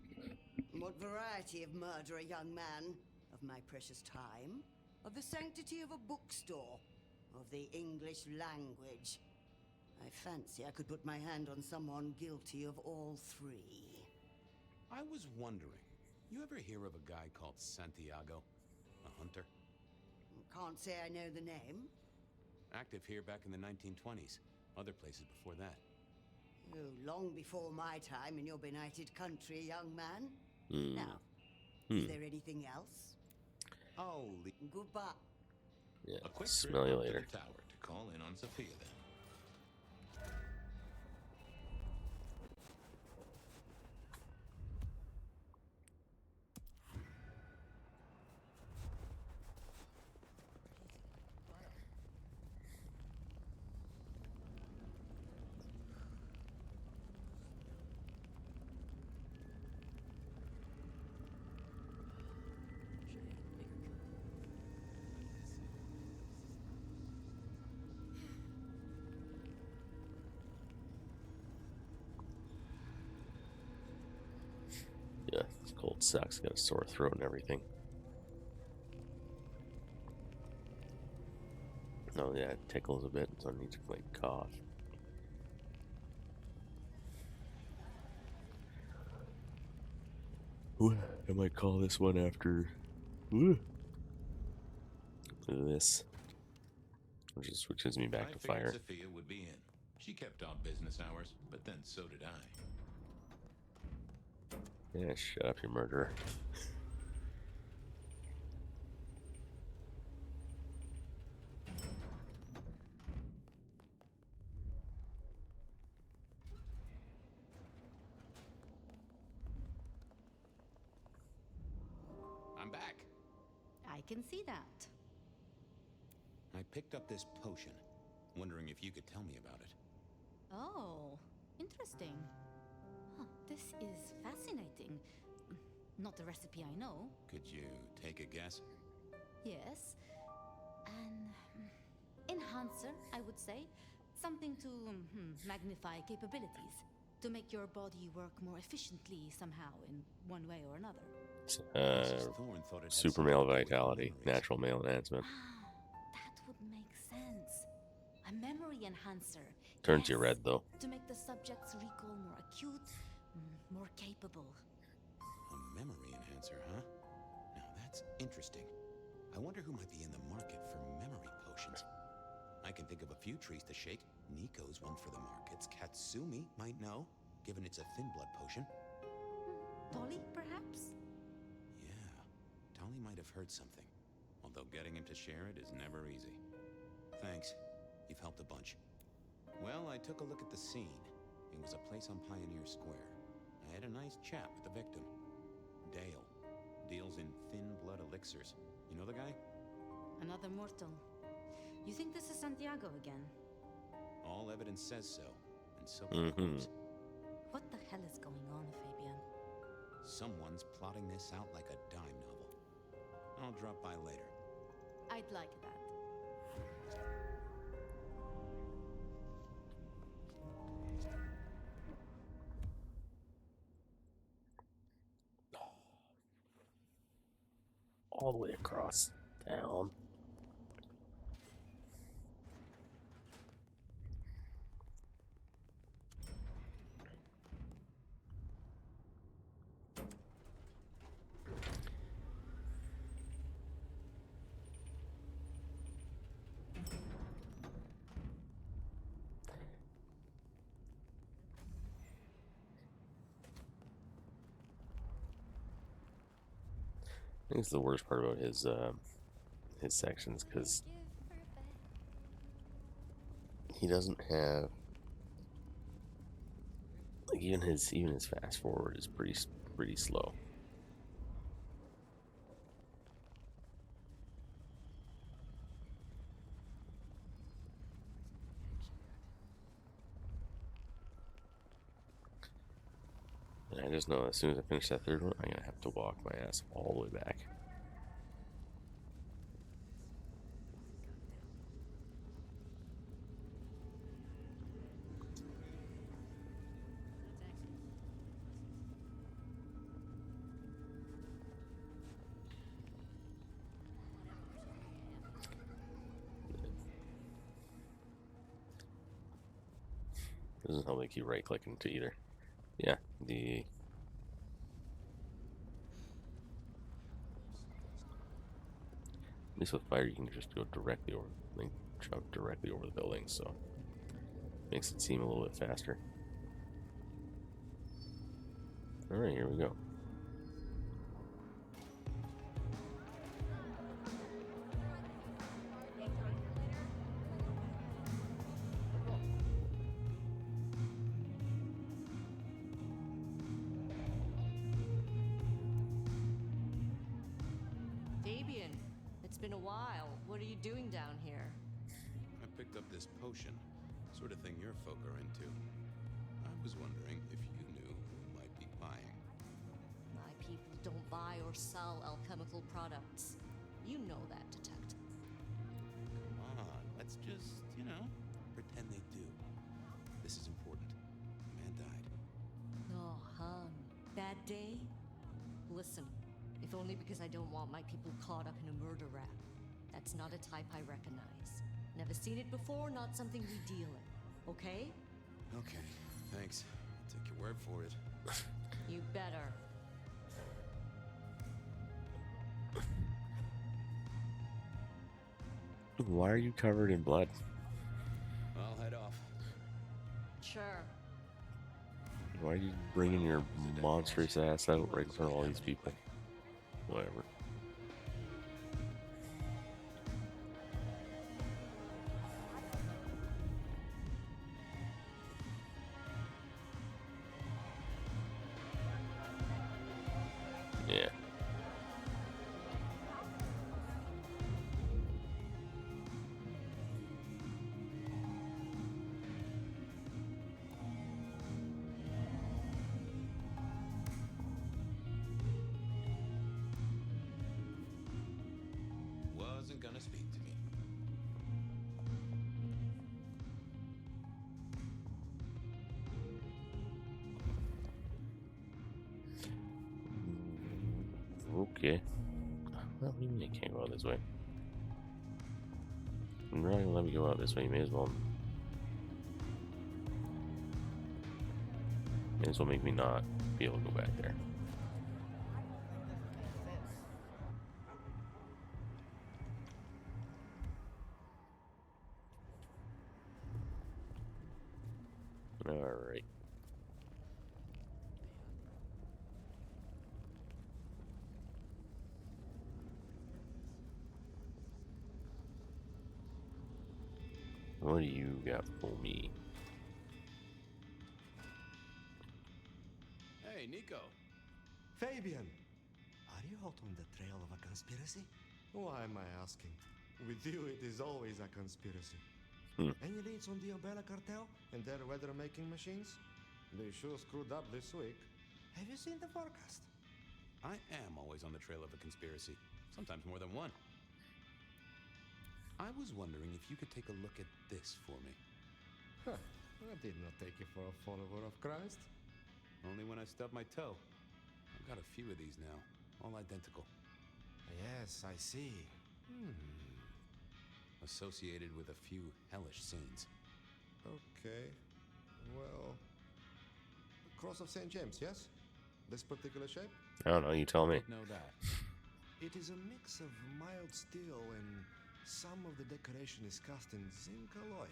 What variety of murder, young man? Of my precious time? Of the sanctity of a bookstore? Of the English language? I fancy I could put my hand on someone guilty of all three. I was wondering, you ever hear of a guy called Santiago? A hunter? Can't say I know the name. Active here back in the 1920s. Other places before that. Oh, long before my time in your benighted country, young man. Now, is there anything else? Oh, goodbye. Yeah, a quick smell trip you up to later. the tower to call in on Sophia then. Yeah, this cold sucks. Got a sore throat and everything. Oh yeah, it tickles a bit, so I need to like cough. I might call this one after this, which gives me back to figured Phyre. Sophia would be in. She kept odd business hours, but then so did I. Yeah, shut up, you murderer. I'm back. I can see that. I picked up this potion, wondering if you could tell me about it. Oh, interesting. Huh, this is fascinating. Not the recipe I know. Could you take a guess? Yes. An enhancer, I would say. Something to magnify capabilities. To make your body work more efficiently somehow in one way or another. Super male vitality, natural male enhancement. That would make sense. A memory enhancer. Turns you red though. To make the subject's recall more acute, more capable. A memory enhancer, huh? Now that's interesting. I wonder who might be in the market for memory potions. I can think of a few trees to shake. Nico's one for the markets. Katsumi might know, given it's a thin blood potion. Tolly, perhaps? Yeah, Tolly might have heard something. Although getting him to share it is never easy. Thanks. You've helped a bunch. Well, I took a look at the scene. It was a place on Pioneer Square. I had a nice chat with the victim. Dale. Deals in thin blood elixirs. You know the guy? Another mortal. You think this is Santiago again? All evidence says so. And so proves. What the hell is going on, Fabian? Someone's plotting this out like a dime novel. I'll drop by later. I'd like that. All the way across town. I think it's the worst part about his sections because he doesn't have like even his fast forward is pretty slow. And I just know as soon as I finish that third one, I'm gonna have to walk my ass all the way back. Doesn't help me keep right clicking to either. Yeah, at least with Phyre you can just go directly over, like jump directly over the building, so makes it seem a little bit faster. All right, here we go. Fabian, it's been a while. What are you doing down here? I picked up this potion. Sort of thing your folk are into. I was wondering if you knew who might be buying. My people don't buy or sell alchemical products. You know that, detective. Come on, let's just, pretend they do. This is important. A man died. Oh, hon. Bad day? Listen, if only because I don't want my people caught up in a murder rap. That's not a type I recognize. Never seen it before, not something we deal in. Okay? Okay, thanks. I'll take your word for it. You better. Why are you covered in blood? I'll head off. Sure. Why are you bringing your monstrous ass out right in front of all these people? Whatever. Yeah. wasn't gonna speak to me. Okay. Well, you can't go out this way. You're not gonna let me go out this way. You may as well. May as well make me not be able to go back there. Alright. What do you got for me? Hey, Nico. Fabian! Are you out on the trail of a conspiracy? Why am I asking? With you, it is always a conspiracy. Any leads on the Umbrella Cartel and their weather-making machines? They sure screwed up this week. Have you seen the forecast? I am always on the trail of a conspiracy, sometimes more than one. I was wondering if you could take a look at this for me. Huh. I did not take you for a follower of Christ. Only when I stubbed my toe. I've got a few of these now, all identical. Yes, I see. Associated with a few hellish scenes. Okay. Well... Cross of St. James, yes? This particular shape? I don't know, you tell me. Know that. It is a mix of mild steel and some of the decoration is cast in zinc alloy.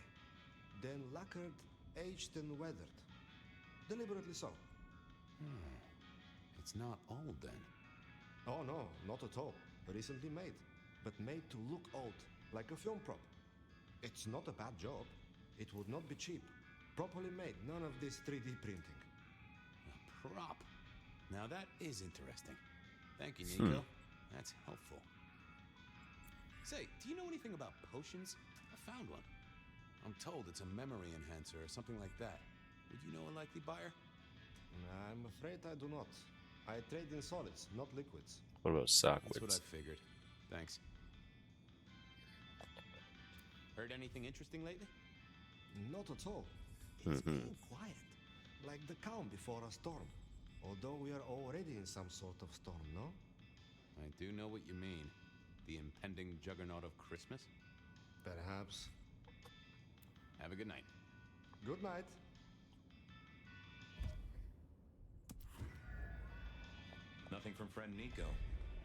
Then lacquered, aged and weathered. Deliberately so. It's not old then. Oh no, not at all. Recently made. But made to look old, like a film prop. It's not a bad job. It would not be cheap. Properly made, none of this 3D printing. A prop. Now that is interesting. Thank you, Nico. That's helpful. Say, do you know anything about potions? I found one. I'm told it's a memory enhancer or something like that. Would you know a likely buyer? I'm afraid I do not. I trade in solids, not liquids. What about sockwits? That's what I figured. Thanks. Heard anything interesting lately? Not at all. It's been quiet, like the calm before a storm. Although we are already in some sort of storm, no? I do know what you mean. The impending juggernaut of Christmas? Perhaps. Have a good night. Good night. Nothing from friend Nico.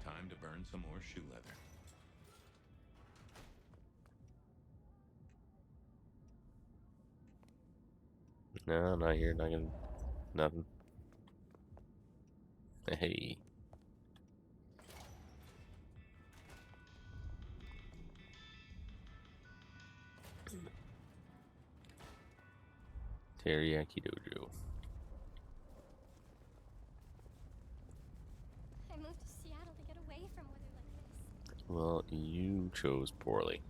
Time to burn some more shoe leather. No, not here, not gonna... Nothing. Hey. Teriyaki Dojo. I moved to Seattle to get away from weather like this. Well, you chose poorly.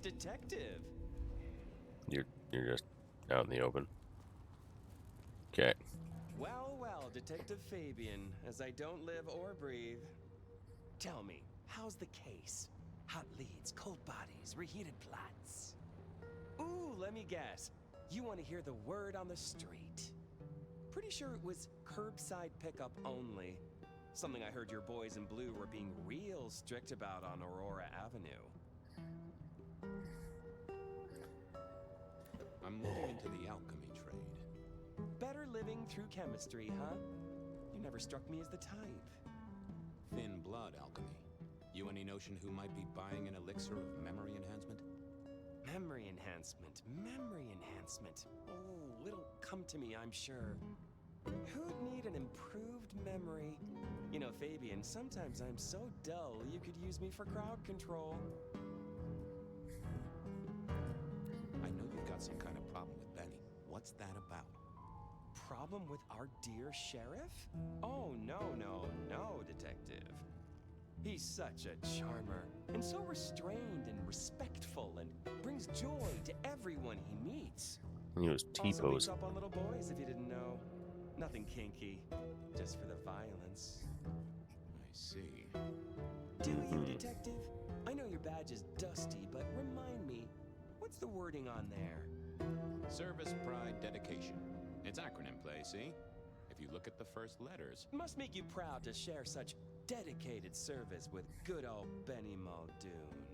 Detective. You're just out in the open. Okay. Well, well, Detective Fabian, as I don't live or breathe. Tell me, how's the case? Hot leads, cold bodies, reheated plots. Ooh, let me guess. You want to hear the word on the street. Pretty sure it was curbside pickup only. Something I heard your boys in blue were being real strict about on Aurora Avenue. I'm looking into the alchemy trade. Better living through chemistry, huh? You never struck me as the type. Thin blood alchemy. You any notion who might be buying an elixir of memory enhancement? Memory enhancement, memory enhancement. Oh, it'll come to me, I'm sure. Who'd need an improved memory? You know, Fabian, sometimes I'm so dull you could use me for crowd control. I know you've got some kind of problem with Benny. What's that about? Problem with our dear sheriff? Oh, no, Detective. He's such a charmer, and so restrained and respectful, and brings joy to everyone he meets. He was Also beats T-posing. up on little boys, if you didn't know. Nothing kinky, just for the violence. I see. Do you, detective? I know your badge is dusty, but remind me, what's the wording on there? Service, pride, dedication. It's acronym play, see? If you look at the first letters. Must make you proud to share such dedicated service with good old Benny Muldoon.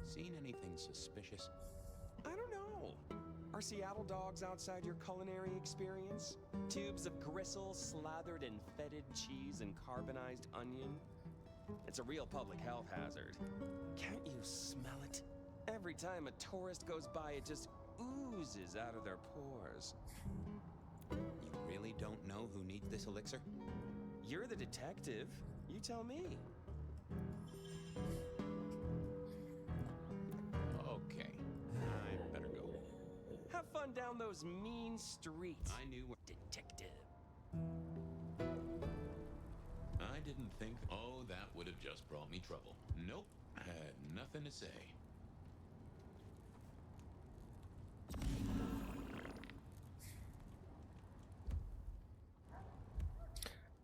Seen anything suspicious? I don't know. Are Seattle dogs outside your culinary experience? Tubes of gristle slathered in fetid cheese and carbonized onion? It's a real public health hazard. Can't you smell it? Every time a tourist goes by, it just oozes out of their pores. You really don't know who needs this elixir? You're the detective. You tell me. Okay, I better go. Have fun down those mean streets. I knew detective. I didn't think. Oh, that would have just brought me trouble. Nope, had nothing to say.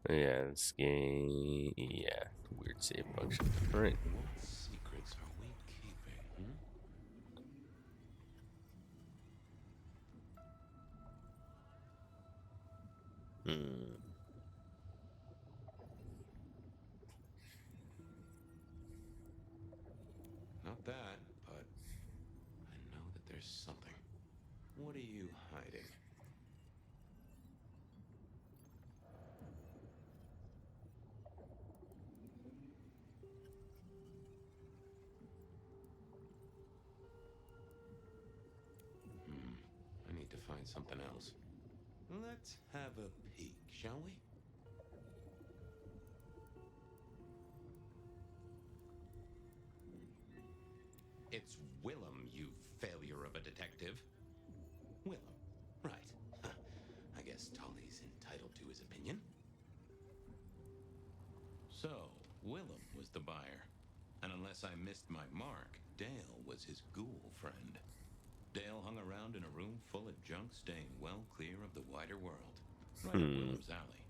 Yeah, this game. Yeah, weird save function. All right. What secrets are we keeping? Not that, but I know that there's something. What are you hiding? I need to find something else. Let's have a peek, shall we? It's Willem, you failure of a detective. Willem, right. I guess Tully's entitled to his opinion. So, Willem was the buyer. And unless I missed my mark, Dale was his ghoul friend. Dale hung around in a room full of junk, staying well clear of the wider world. Right up Willem's alley.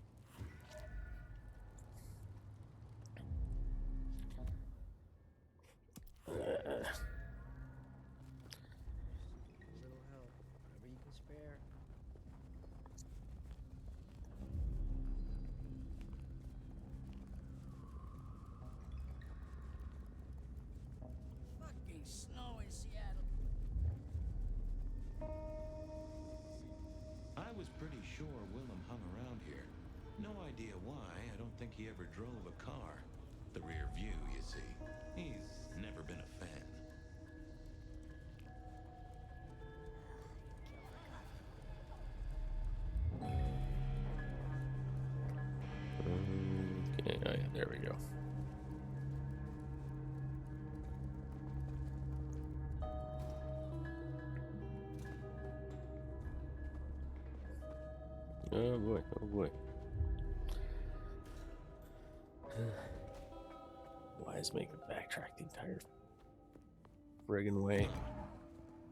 Little help, whatever you can spare. Fucking snow in Seattle. I was pretty sure Willem hung around here. No idea why. I don't think he ever drove a car. The rear view, you see. He's never been a fan. Okay, oh yeah, there we go. Oh boy, oh boy. Why is making backtrack the entire friggin' way?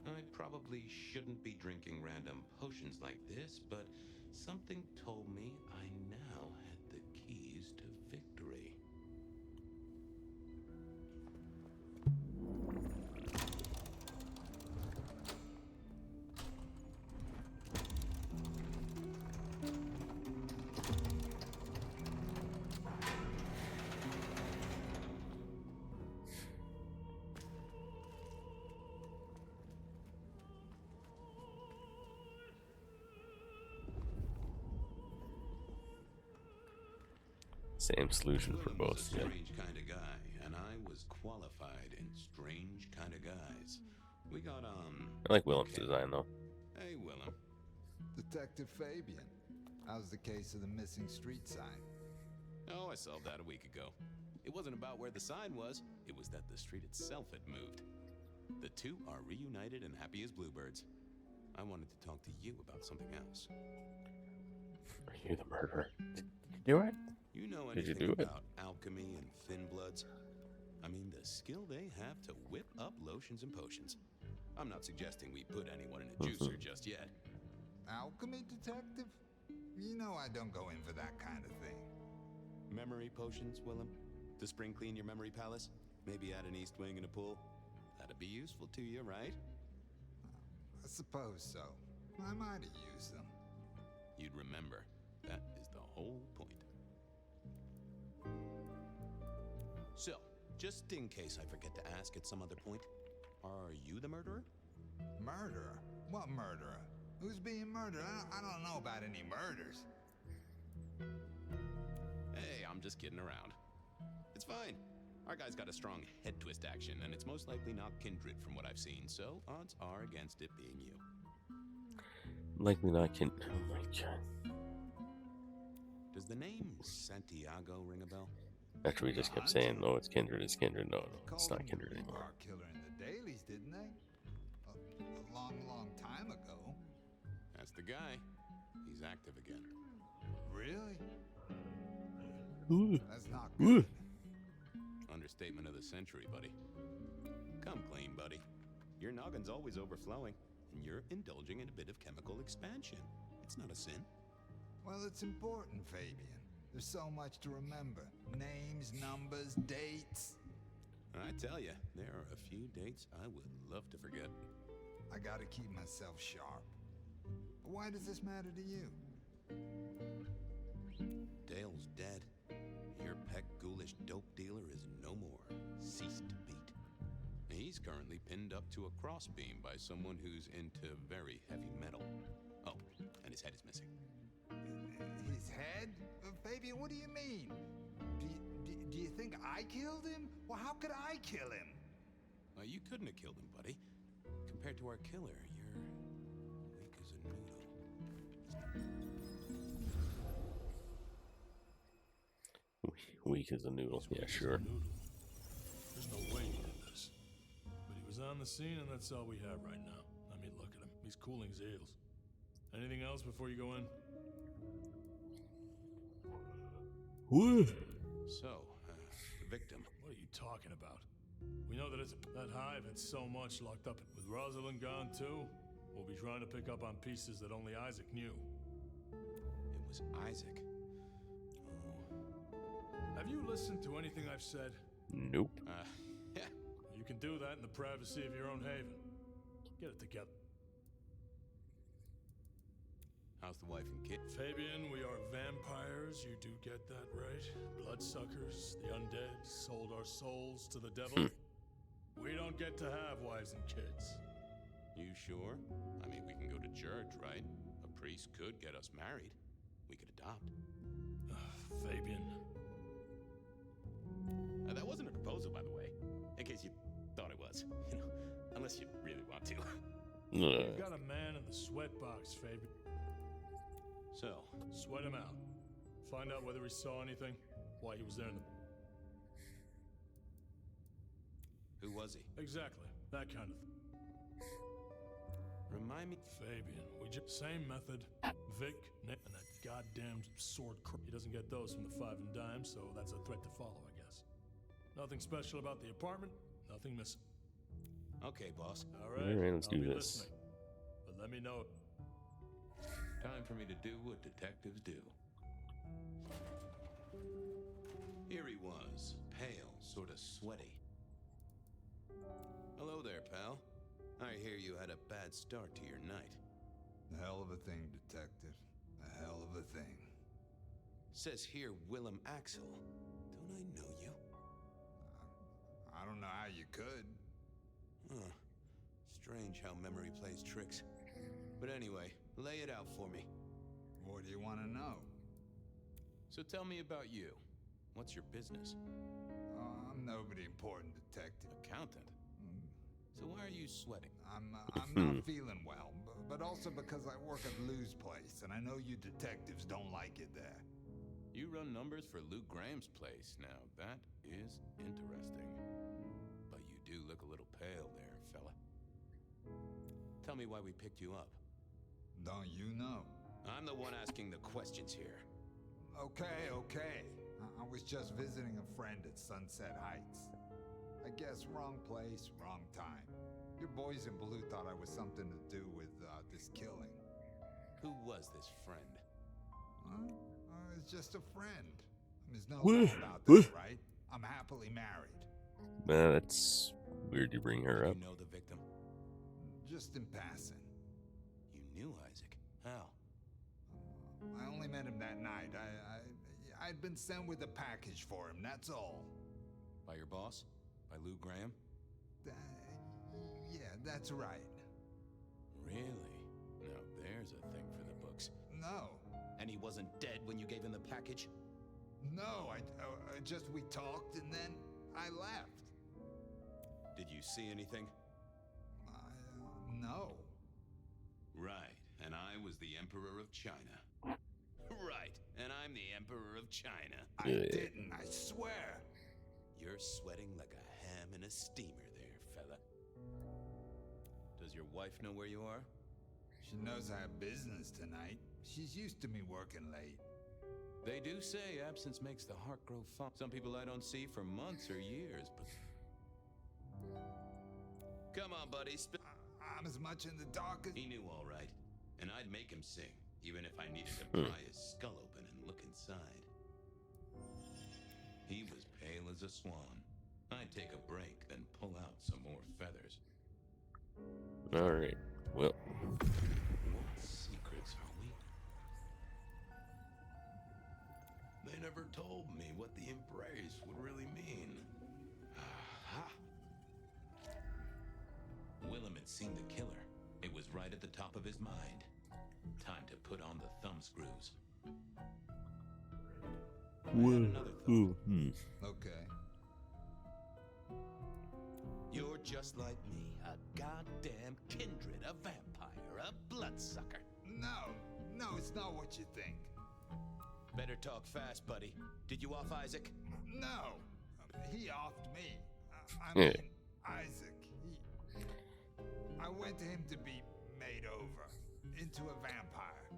I probably shouldn't be drinking random potions like this, but something told me I now had the keys to victory. Same solution for Willem was both. a Yeah. strange kind of guy, and I was qualified in strange kind of guys. We got on. I like Willem's design though. Hey, Willem. Detective Fabian, how's the case of the missing street sign? Oh, I solved that a week ago. It wasn't about where the sign was, it was that the street itself had moved. The two are reunited and happy as bluebirds. I wanted to talk to you about something else. Are you the murderer? Did you do it? You know Did you anything do it? about alchemy and thin bloods? I mean, the skill they have to whip up lotions and potions. I'm not suggesting we put anyone in a juicer just yet. Alchemy detective? You know I don't go in for that kind of thing. Memory potions, Willem? To spring clean your memory palace? Maybe add an east wing and a pool? That'd be useful to you, right? I suppose so. I might have used them. You'd remember. That is the whole point. So, just in case I forget to ask at some other point, are you the murderer? Murderer? What murderer? Who's being murdered? I don't know about any murders. Hey, I'm just kidding around. It's fine. Our guy's got a strong head twist action, and it's most likely not kindred from what I've seen, so odds are against it being you. Likely not can. Oh my god. Does the name Santiago ring a bell? After we just kept saying, no, it's Kindred, it's Kindred. No, it's not Kindred anymore. Our killer in the dailies, didn't they? A long, long time ago. That's the guy. He's active again. Really? Ooh. That's not good. Understatement of the century, buddy. Come clean, buddy. Your noggin's always overflowing, and you're indulging in a bit of chemical expansion. It's not a sin. Well, it's important, Fabian. There's so much to remember. Names, numbers, dates. I tell you, there are a few dates I would love to forget. I gotta keep myself sharp. Why does this matter to you? Dale's dead. Your peck ghoulish dope dealer is no more. Ceased to beat. He's currently pinned up to a crossbeam by someone who's into very heavy metal. Oh, and his head is missing. His head? Fabian, what do you mean? Do you think I killed him? Well, how could I kill him? Well, you couldn't have killed him, buddy. Compared to our killer, you're weak as a noodle. Weak as a noodle. Yeah, sure. There's no way he did this. But he was on the scene, and that's all we have right now. I mean, look at him. He's cooling his heels. Anything else before you go in? Woo. So, the victim. What are you talking about? We know that that hive had so much locked up. With Rosalind gone too, we'll be trying to pick up on pieces that only Isaac knew. It was Isaac. Have you listened to anything I've said? Nope. Yeah. You can do that in the privacy of your own haven. Get it together. How's the wife and kid? Fabian, we are vampires. You do get that, right? Bloodsuckers, the undead, sold our souls to the devil. We don't get to have wives and kids. You sure? I mean, we can go to church, right? A priest could get us married. We could adopt. Fabian. That wasn't a proposal, by the way. In case you thought it was. You know, unless you really want to. You've got a man in the sweat box, Fabian. So, sweat him out. Find out whether he saw anything, why he was there in the... Who was he? Exactly. That kind of thing. Remind me... Fabian. Same method. Vic, Nick, and that goddamn sword He doesn't get those from the five and dime, so that's a threat to follow, I guess. Nothing special about the apartment. Nothing missing. Okay, boss. All right, let's do this. Listening. But let me know. Time for me to do what detectives do. Here he was, pale, sort of sweaty. Hello there, pal. I hear you had a bad start to your night. A hell of a thing, detective. A hell of a thing. Says here, Willem Axel. Don't I know you? I don't know how you could. Huh. Strange how memory plays tricks. But anyway, lay it out for me. What do you want to know? So tell me about you. What's your business? I'm nobody important, detective. Accountant? So why are you sweating? I'm not feeling well, but also because I work at Lou's place, and I know you detectives don't like it there. You run numbers for Lou Graham's place. Now, that is interesting. But you do look a little pale there, fella. Tell me why we picked you up. Don't you know? I'm the one asking the questions here. Okay, okay. I was just visiting a friend at Sunset Heights. I guess wrong place, wrong time. Your boys in blue thought I was something to do with this killing. Who was this friend? Well, it's just a friend. There's no law about that, right? I'm happily married. That's weird you bring her up. You know the victim? Just in passing. You knew Isaac. How? I only met him that night. I'd been sent with a package for him, that's all. By your boss? By Lou Graham? Yeah, that's right. Really? Now there's a thing for the books. No. And he wasn't dead when you gave him the package? No, I just we talked and then I left. Did you see anything? No. Right, and I was the Emperor of China. Right, and I'm the Emperor of China. I didn't, I swear. You're sweating like a ham in a steamer there, fella. Does your wife know where you are? She knows I have business tonight. She's used to me working late. They do say absence makes the heart grow fond. Some people I don't see for months or years, but... Come on, buddy. I'm as much in the dark as... He knew all right. And I'd make him sing, even if I needed to pry his skull open and look inside. He was pale as a swan. I'd take a break, then pull out some more feathers. Alright, well. What secrets are we? They never told me what the embrace would really mean. Aha! Willem had seen the killer. It was right at the top of his mind. Time to put on the thumb screws. Okay. You're just like me, a goddamn kindred, a vampire, a bloodsucker. No, it's not what you think. Better talk fast, buddy. Did you off Isaac? No, he offed me. I mean, Isaac. I went to him to be made over into a vampire.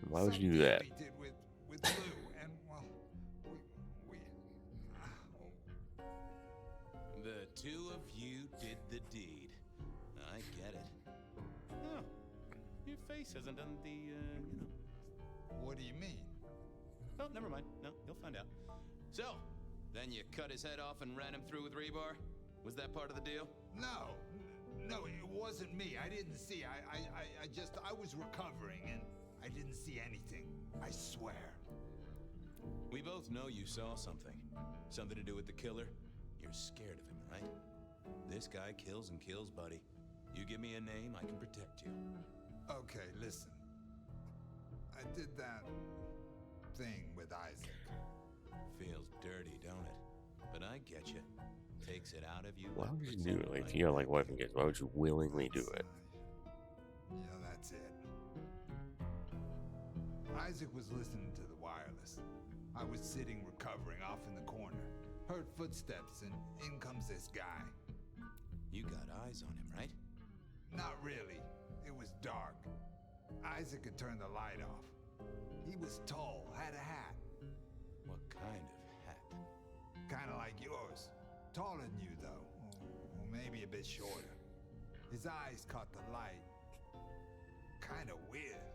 Why would you do that? He did with Lou, and well, we The two of you did the deed. I get it. Oh, your face hasn't done the, What do you mean? Oh, never mind. No, you'll find out. So, then you cut his head off and ran him through with rebar? Was that part of the deal? No, it wasn't me. I didn't see. I was recovering and I didn't see anything. I swear. We both know you saw something. Something to do with the killer? You're scared of him, right? This guy kills and kills, buddy. You give me a name, I can protect you. Okay, listen. I did that thing with Isaac. Feels dirty, don't it? But I get you. Takes it out of you. Why would you do it? Like, if you got like wife and kids, why would you willingly do it? Yeah, that's it. Isaac was listening to the wireless. I was sitting recovering off in the corner. Heard footsteps and in comes this guy. You got eyes on him, right? Not really. It was dark. Isaac had turned the light off. He was tall, had a hat. What kind of hat? Kinda like yours. Taller than you, though. Or maybe a bit shorter. His eyes caught the light. Kinda weird.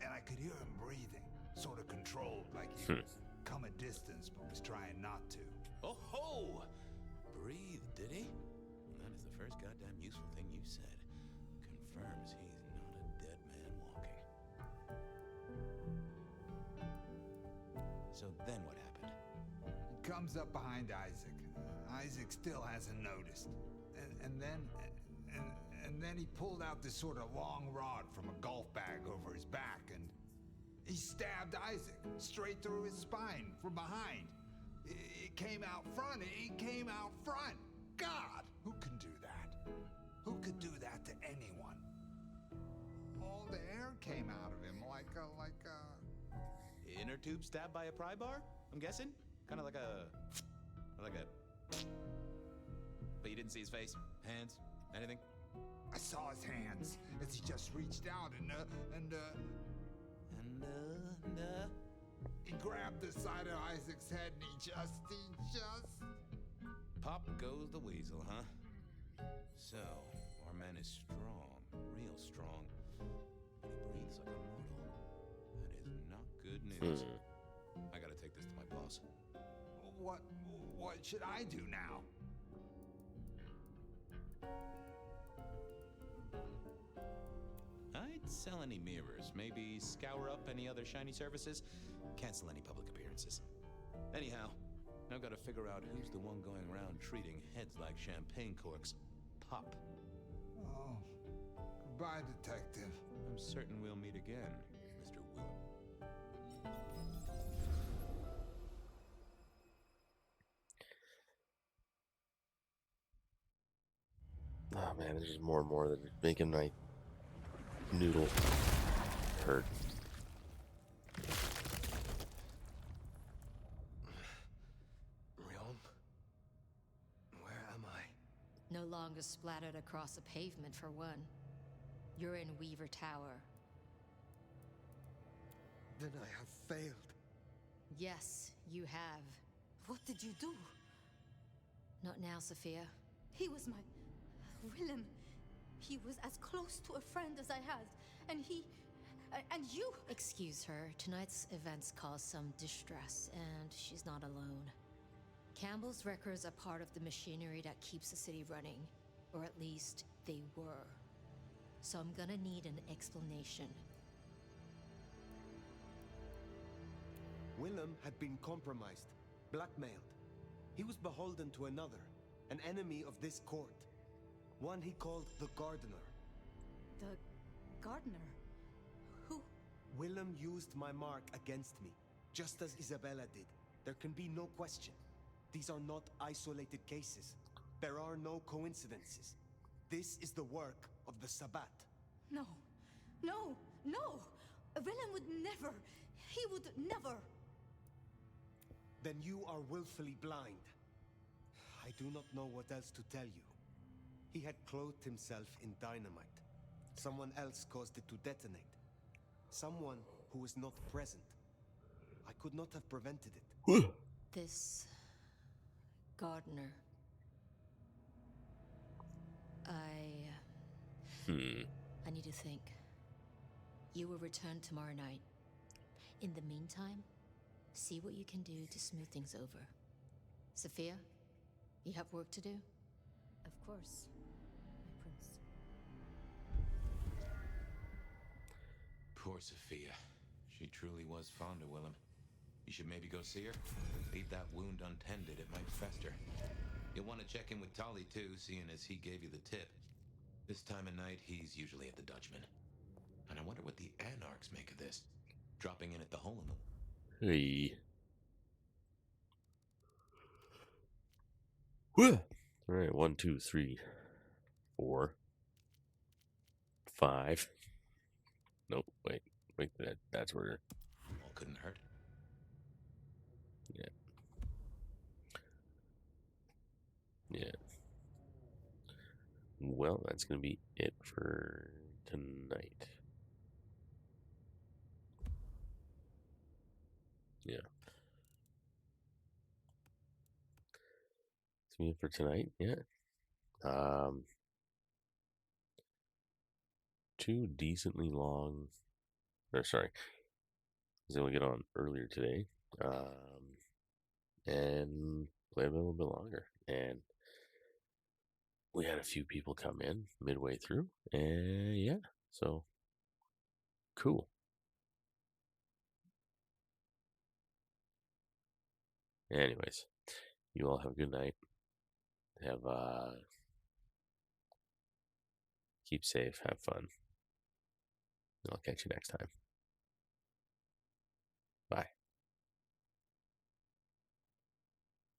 And I could hear him breathing. Sort of controlled, like he come a distance but was trying not to. Oh ho! Breathe, did he? That is the first goddamn useful thing you said. Confirms he's not a dead man walking. So then what happened? He comes up behind Isaac. Isaac still hasn't noticed. And then he pulled out this sort of long rod from a golf bag over his back and he stabbed Isaac straight through his spine from behind. It came out front. It came out front. God, who can do that? Who could do that to anyone? All the air came out of him like a Inner tube stabbed by a pry bar? I'm guessing? Kind of like a... But you didn't see his face? Hands? Anything? I saw his hands as he just reached out and grabbed the side of Isaac's head and he just... Pop goes the weasel, huh? So, our man is strong, real strong. But he breathes like a mortal. That is not good news. I gotta take this to my boss. What should I do now? I'd sell any mirrors, maybe scour up any other shiny surfaces, cancel any public appearances. Anyhow, I've got to figure out who's the one going around treating heads like champagne corks. Pop. Oh, goodbye, detective. I'm certain we'll meet again, Mr. Willem. Oh man, there's just more and more that are making my noodle hurt. Realm? Where am I? No longer splattered across a pavement, for one. You're in Weaver Tower. Then I have failed. Yes, you have. What did you do? Not now, Sophia. He was my... Willem. He was as close to a friend as I had. And he... and you... Excuse her. Tonight's events caused some distress, and she's not alone. Campbell's records are part of the machinery that keeps the city running. Or at least, they were. So I'm gonna need an explanation. Willem had been compromised, blackmailed. He was beholden to another, an enemy of this court. One he called the Gardener. The gardener? Who? Willem used my mark against me, just as Isabella did. There can be no question. These are not isolated cases. There are no coincidences. This is the work of the Sabbat. No. No. No! Willem would never... He would never... Then you are willfully blind. I do not know what else to tell you. He had clothed himself in dynamite. Someone else caused it to detonate. Someone who was not present. I could not have prevented it. This... gardener... I need to think. You will return tomorrow night. In the meantime, see what you can do to smooth things over. Sophia, you have work to do? Of course, my prince. Poor Sophia. She truly was fond of Willem. You should maybe go see her. Leave that wound untended, it might fester. You'll want to check in with Tolly too, seeing as he gave you the tip. This time of night, he's usually at the Dutchman. And I wonder what the Anarchs make of this. Dropping in at the hole in the... Hey. All right, 1, 2, 3, 4, 5. Nope, wait, that's where. All couldn't hurt. Yeah. Yeah. Well, that's gonna be it for tonight. Yeah. It's me for tonight. Yeah. 2 decently long. Or sorry, then we get on earlier today. And play a little bit longer. And we had a few people come in midway through, and yeah, so cool. Anyways, you all have a good night. Have keep safe, have fun. I'll catch you next time.